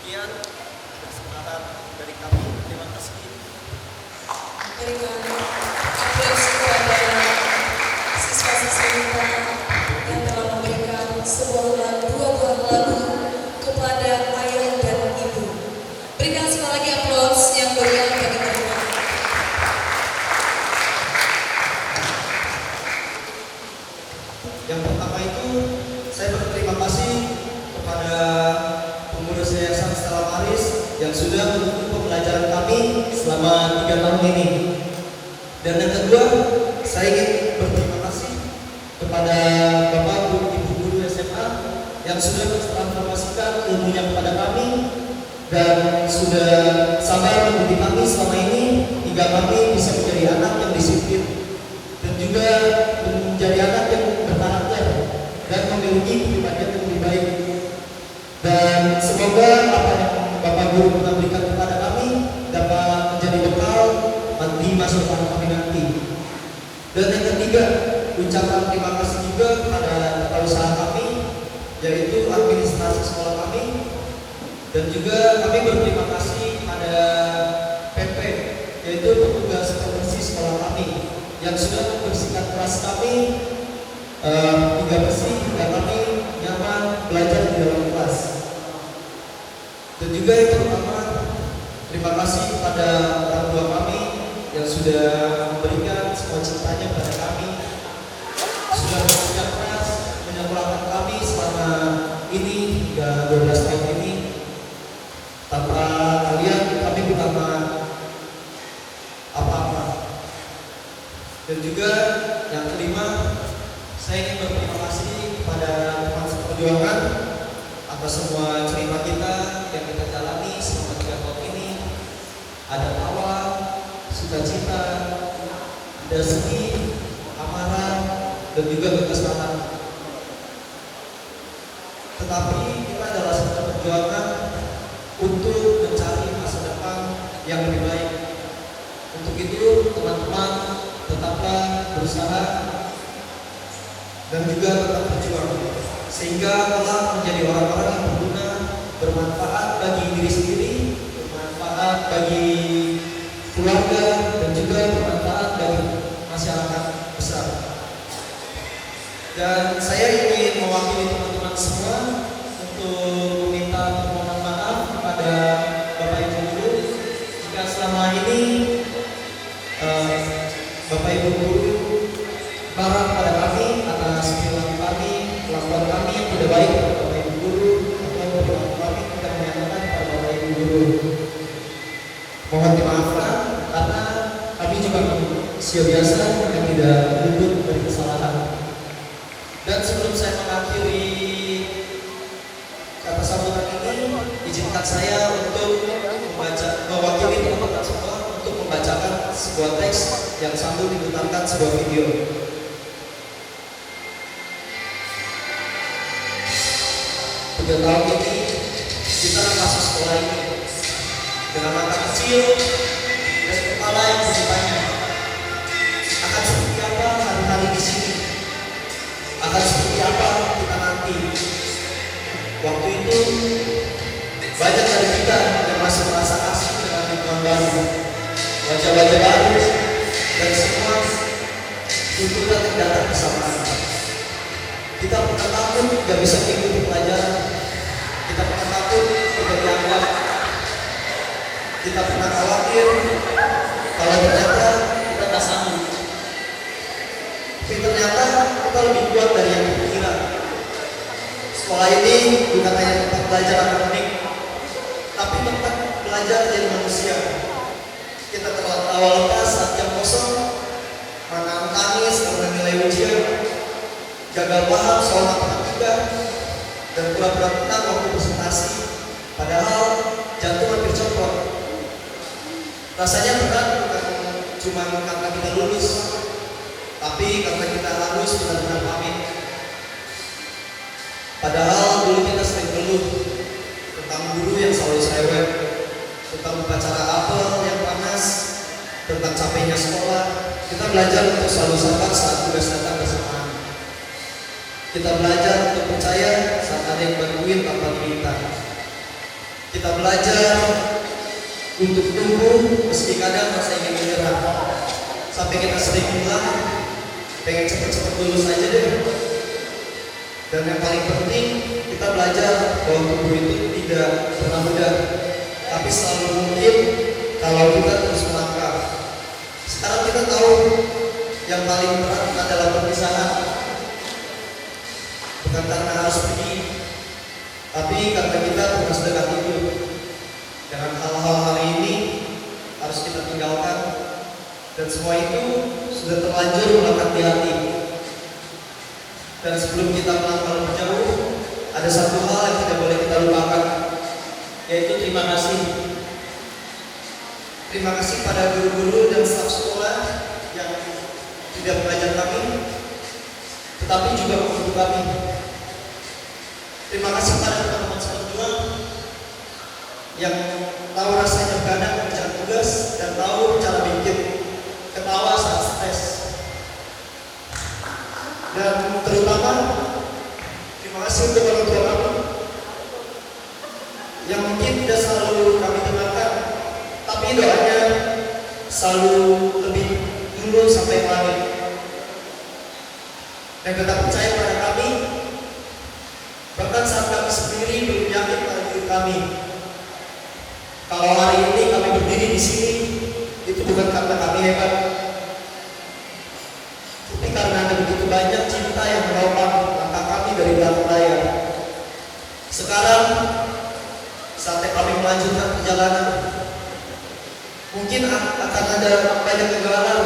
Sekian kesempatan dari kami. Terima kasih. Berikan aplaus kepada siswa-siswa kita yang telah memberikan sebuah dua buah lagu kepada ayah dan ibu. Berikan sekali lagi aplaus yang meriah bagi mereka. Yang pertama itu saya berterima kasih kepada pengurus Yayasan Stella Maris yang sudah mendukung pembelajaran kami selama 3 tahun ini. Dan yang kedua, saya ingin berterima kasih kepada Bapak Guru Ibu Guru SMA yang sudah mentransformasikan ilmunya kepada kami dan sudah sabar mendidik kami selama ini hingga kami bisa menjadi anak yang disiplin dan juga menjadi anak yang berkarakter dan memiliki kepribadian yang lebih baik. Dan semoga apa yang Bapak Guru pernah berikan kepada kami dapat menjadi bekal di masa depan kami nanti. Dan yang ketiga, ucapan terima kasih juga kepada kepala usaha kami, yaitu administrasi sekolah kami, dan juga kami berterima kasih pada PP, yaitu petugas pembersih sekolah kami, yang sudah membersihkan kelas kami hingga bersih hingga kami nyaman belajar di dalam kelas. Dan juga yang terutama, terima kasih kepada orang tua kami yang sudah memberikan semua cintanya kepada kami, sudah bekerja keras menyekolahkan kami selama ini hingga 12 tahun ini. Tanpa kalian kami bukan apa-apa. Dan juga yang kelima, saya ingin berterima kasih kepada teman seperjuangan atas semua cerita kita yang kita jalani selama 3 tahun ini. Ada tawa, sukacita, ada sedih, amarah, dan juga kekesalan. Tetapi kita adalah satu perjuangan untuk mencari masa depan yang lebih baik. Untuk itu, teman-teman tetaplah berusaha dan juga tetap berjuang, sehingga telah menjadi orang-orang yang berguna, bermanfaat bagi diri sendiri, bermanfaat bagi keluarga, dan juga bermanfaat bagi masyarakat besar. Dan saya ingin mewakili teman-teman semua untuk meminta permohonan maaf kepada Bapak Ibu Guru jika selama ini Bapak Ibu Guru marah kepada kami atas perilaku kami, kelakuan kami yang tidak baik kepada Bapak Ibu Guru, atau perilaku kami tidak menyatakan kepada Bapak Ibu Guru. Mohon dimaafkan karena kami juga manusia biasa yang tidak luput dari kesalahan. Dan sebelum saya mengakhiri kata sambutan ini, izinkan saya untuk mewakili teman-teman semua untuk membacakan sebuah teks yang sambil diputarkan sebuah video. Tiga tahun ini kita masuk sekolah ini dengan mata kecil dan kepala yang bertanya, akan seperti apa hari-hari di sini? Akan seperti apa kita nanti? Waktu itu banyak dari kita yang masih merasa asing dengan lingkungan baru, wajah-wajah baru, dan semua tuntutan yang datang bersamaan. Kita pernah takut tidak bisa mengikuti pelajaran. Kita pernah takut tidak dianggap. Kita pernah khawatir kalau ternyata kita tak sanggup. Tapi ternyata kita lebih kuat dari yang kita kira. Sekolah ini bukan hanya tempat belajar akademik, tapi tempat belajar jadi manusia. Kita tertawa lekas saat jam kosong, menahan tangis karena nilai ujian, gagal paham soal matematika, dan pura-pura tenang waktu presentasi, padahal jantung hampir copot. Rasanya berat bukan cuma karena kita lulus, tapi karena kita harus benar-benar pamit. Padahal dulu kita sering ngeluh tentang guru yang selalu cerewet, tentang upacara apel yang panas, tentang capeknya sekolah. Kita belajar untuk selalu sabar saat tugas datang bersamaan. Kita belajar untuk percaya saat ada yang bantuin tanpa diminta. Kita belajar untuk tumbuh meski kadang rasa ingin menyerah. Sampai kita sering bilang, pengen cepet-cepet lulus aja deh. Dan yang paling penting, kita belajar bahwa tumbuh itu tidak pernah mudah, tapi selalu mungkin kalau kita terus melangkah. Sekarang kita tahu yang paling berat adalah perpisahan. Bukan karena harus pergi, tapi karena kita pernah sedekat itu. Dengan hal-hal hari ini harus kita tinggalkan, dan semua itu sudah terlanjur melekat di hati. Dan sebelum kita melangkah lebih jauh, ada satu hal yang tidak boleh kita lupakan, yaitu terima kasih. Terima kasih pada guru-guru dan staf sekolah yang tidak mengajar kami, tetapi juga membantu kami. Terima kasih pada teman-teman seperjuang yang tahu rasanya begadang mengerjakan tugas dan tahu cara bikin ketawa saat stres. Dan terutama terima kasih untuk orang tua kami yang mungkin tidak selalu kami dengarkan, tapi doanya selalu lebih dulu sampai langit, dan tetap percaya pada kami bahkan saat kami sendiri belum yakin pada diri kami. Kalau hari ini kami berdiri di sini, itu bukan karena kami hebat, tapi karena ada begitu banyak cinta yang menopang langkah kami dari belakang layar. Sekarang saatnya kami melanjutkan perjalanan. Mungkin akan ada banyak kegagalan,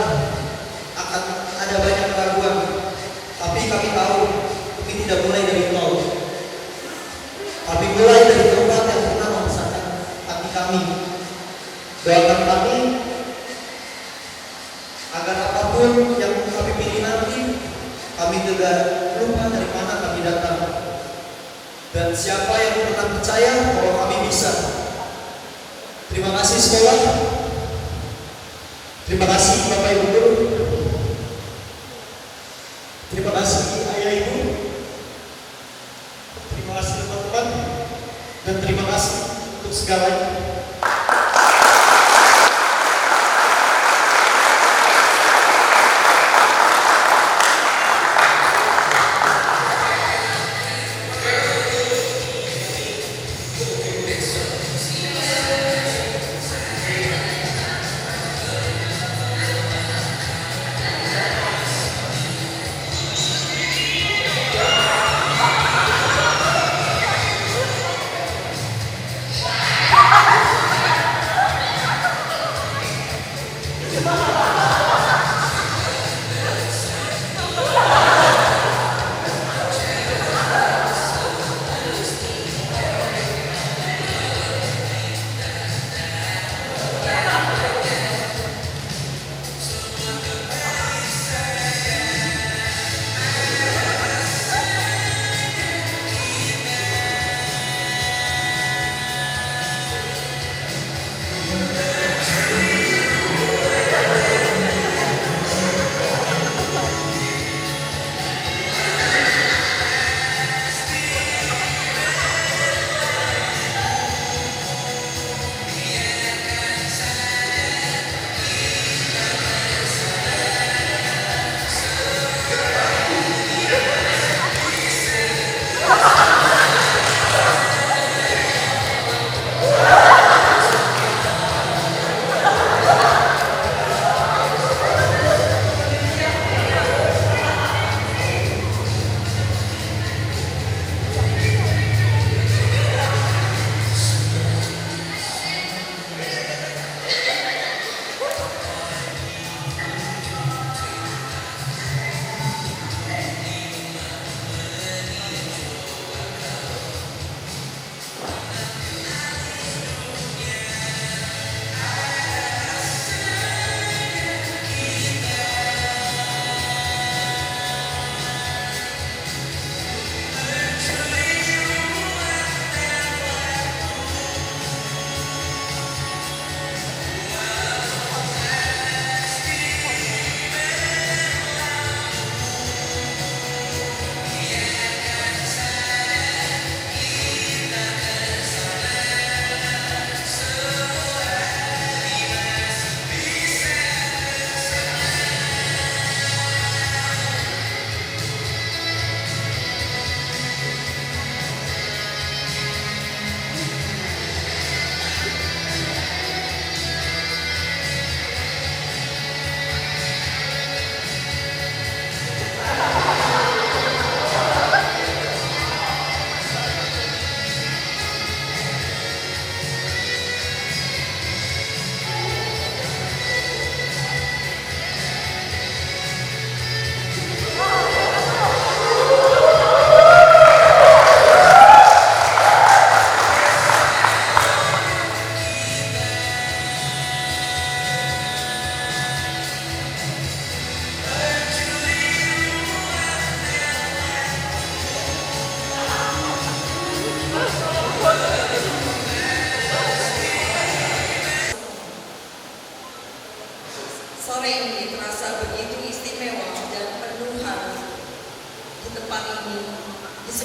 akan ada banyak keraguan, tapi kami tahu kami tidak mulai dari nol. Kami mulai dari tempat yang pernah membesarkan hati kami. Doakan kami agar apapun yang kami pilih nanti, kami tidak lupa dari mana kami datang dan siapa yang pernah percaya bahwa kami bisa. Terima kasih sekolah, terima kasih Bapak Ibu Guru, terima kasih Ayah Ibu, terima kasih teman-teman, dan terima kasih untuk segalanya.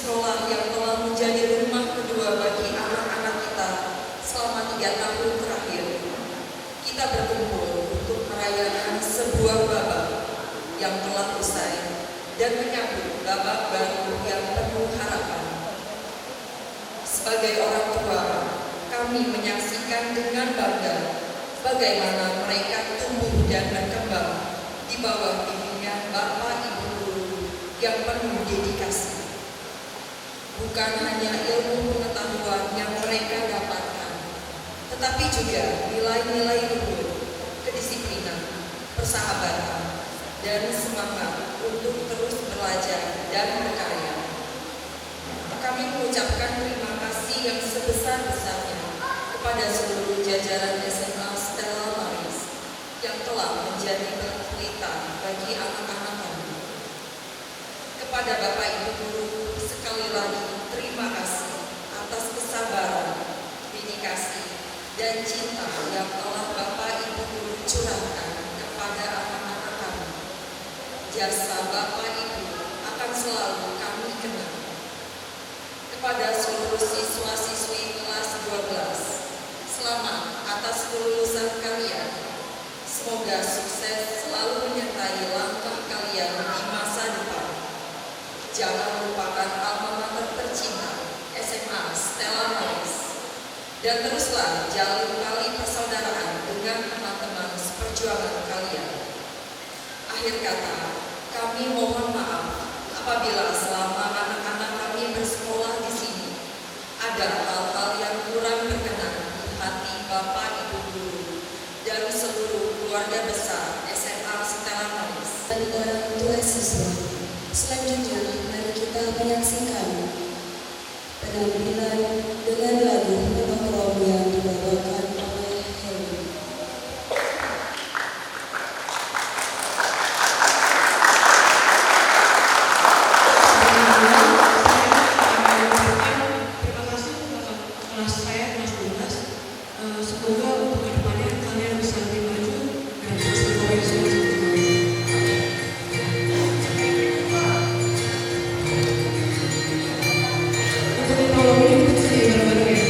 sekolah yang telah menjadi rumah kedua bagi anak-anak kita selama 3 tahun terakhir. Kita berkumpul untuk merayakan sebuah babak yang telah usai dan menyambut babak baru yang penuh harapan. Sebagai orang tua, kami menyaksikan dengan bangga bagaimana mereka tumbuh dan berkembang di bawah bimbingan Bapak Ibu guru yang penuh dedikasi. Bukan hanya ilmu pengetahuan yang mereka dapatkan, tetapi juga nilai-nilai luhur, kedisiplinan, persahabatan, dan semangat untuk terus belajar dan berkarya. Kami mengucapkan terima kasih yang sebesar-besarnya kepada seluruh jajaran SMA Stella Maris yang telah menjadi pelita bagi anak-anak kami. Kepada Bapak Ibu guru, sekali lagi terima kasih atas kesabaran, dedikasi, dan cinta yang telah Bapak Ibu guru curahkan kepada anak-anak kami. Jasa Bapak Ibu akan selalu kami kenang. Kepada seluruh siswa-siswi kelas 12, selamat atas kelulusan kalian. Semoga sukses selalu menyertai langkah kalian di masa depan. Jangan lupakan alma mater tercinta, SMA Stella Maris. Dan teruslah jalin tali persaudaraan dengan teman-teman seperjuangan kalian. Akhir kata, kami mohon maaf apabila selama anak-anak kami bersekolah di sini ada hal-hal yang kurang berkenan di hati Bapak Ibu guru dan seluruh keluarga besar SMA Stella Maris. Dan orang tua siswa, selanjutnya mari kita menyaksikan penampilan dengan lagu monokrom yang dibawakan oleh Heri. Terima kasih kelas saya, kelas 12. Semoga untuk kedepannya kalian bisa lebih maju dan terus berkomunikasi seperti ini. Untuk prolog ini bisa digambarkan ya.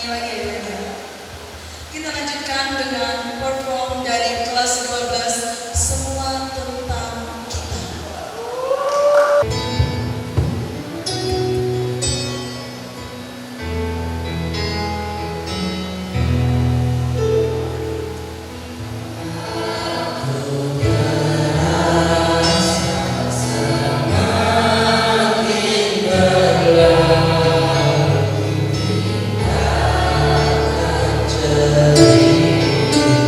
nyanyi lagi ya Brenda. Kita lanjutkan dengan perform dari kelas 12 Semua Tentang Kita. Jadi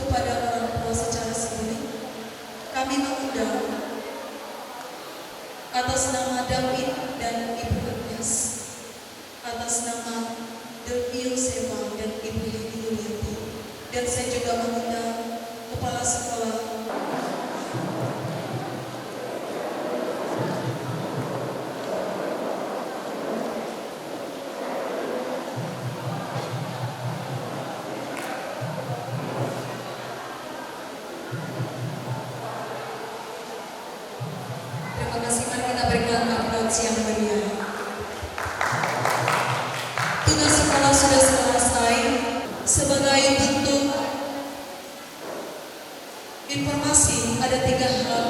kepada orang tua secara sendiri, kami mengundang atas nama David dan Ibu Agnes, atas nama Delvio Seva dan Ibu Lili Yuliati, dan saya juga mengundang Kepala Sekolah Terima kasih, mari kita berikan aplaus yang meriah. Tugas sekolah sudah selesai. Sebagai bentuk informasi, ada 3 hal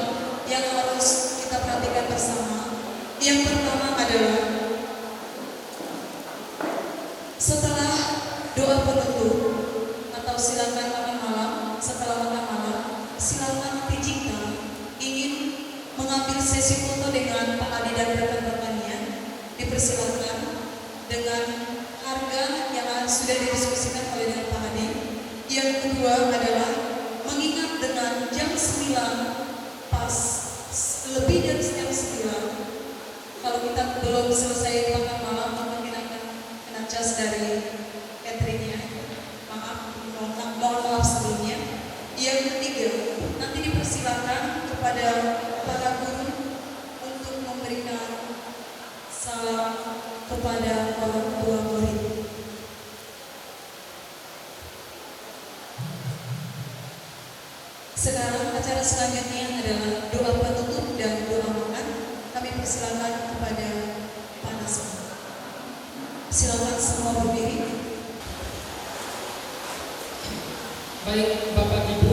yang harus kita perhatikan bersama. Yang pertama adalah setelah doa penutup atau silakan makan malam, setelah makan malam, silakan nanti jika ingin mengambil sesi foto dengan Pak Adi dan rekan-rekannya, dipersilakan dengan harga yang sudah didiskusikan oleh dengan Pak Adi. Yang kedua adalah mengingat dengan jam 9 pas, lebih dari jam 9, kalau kita belum selesai makan malam, mungkin akan kena cas dari cateringnya. Mohon maaf sebelumnya. Yang ketiga, nanti dipersilakan kepada para guru untuk memberikan salam kepada orang tua murid. Sekarang acara selanjutnya adalah doa penutup dan doa makan. Kami persilakan kepada Pak Nasma. Silakan semua berdiri. Baik Bapak Ibu,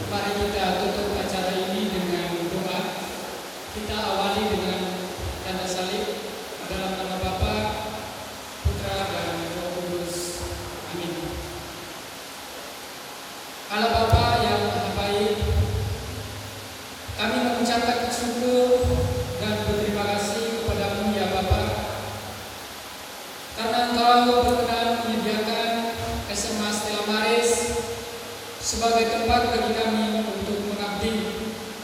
mari kita tutup acara ini dengan doa. Kita awali dengan tanda salib dalam nama Bapa, Putra dan Roh Kudus. Amin. Allah Bapa yang Maha Baik, kami mengucapkan syukur dan berterima kasih kepadamu ya Bapa, karena Engkau berkenan menyediakan SMA Stella Maris sebagai tempat bagi kami untuk mengabdi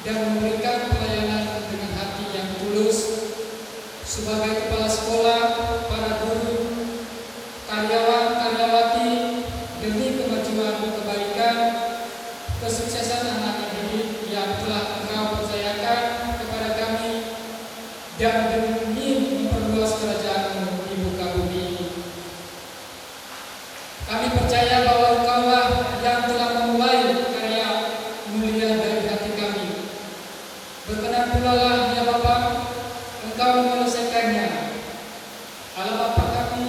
dan memberikan pelayanan dengan hati yang tulus sebagai kepala sekolah, para guru, karyawan-karyawati, demi kemajuan kebaikan, kesuksesan anak didik yang telah Engkau percayakan kepada kami dan demi memperluas kerajaan-Mu di muka bumi ini. Kami percaya bahwa Engkaulah yang telah memulai karya mulia dari hati kami. Berkenan pula lah ya Bapa, Engkau menyelesaikannya. Allah Bapa kami,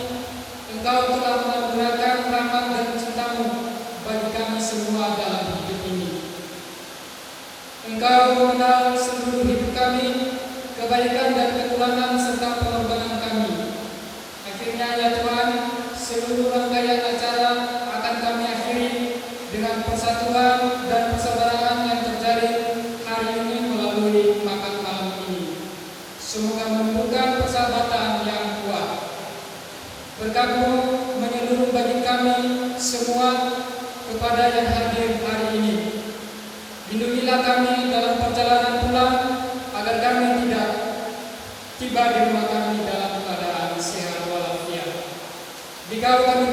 Engkau telah menganugerahkan rahmat dan cinta-Mu bagi kami semua dalam hidup ini. Engkau mengenal seluruh hidup kami, kebaikan dan kekurangan serta pengorbanan kami. Akhirnya ya Tuhan, seluruh rangkaian acara akan kami akhiri dengan persatuan dan persaudaraan yang terjalin hari ini melalui makan malam ini. Semoga menumbuhkan persahabatan yang kuat. Berkat-Mu menyeluruh bagi kami semua kepada yang hadir hari ini. Lindungilah kami dalam perjalanan pulang agar kami tidak tiba di rumah kami dalam keadaan sehat walafiat. Dikau kami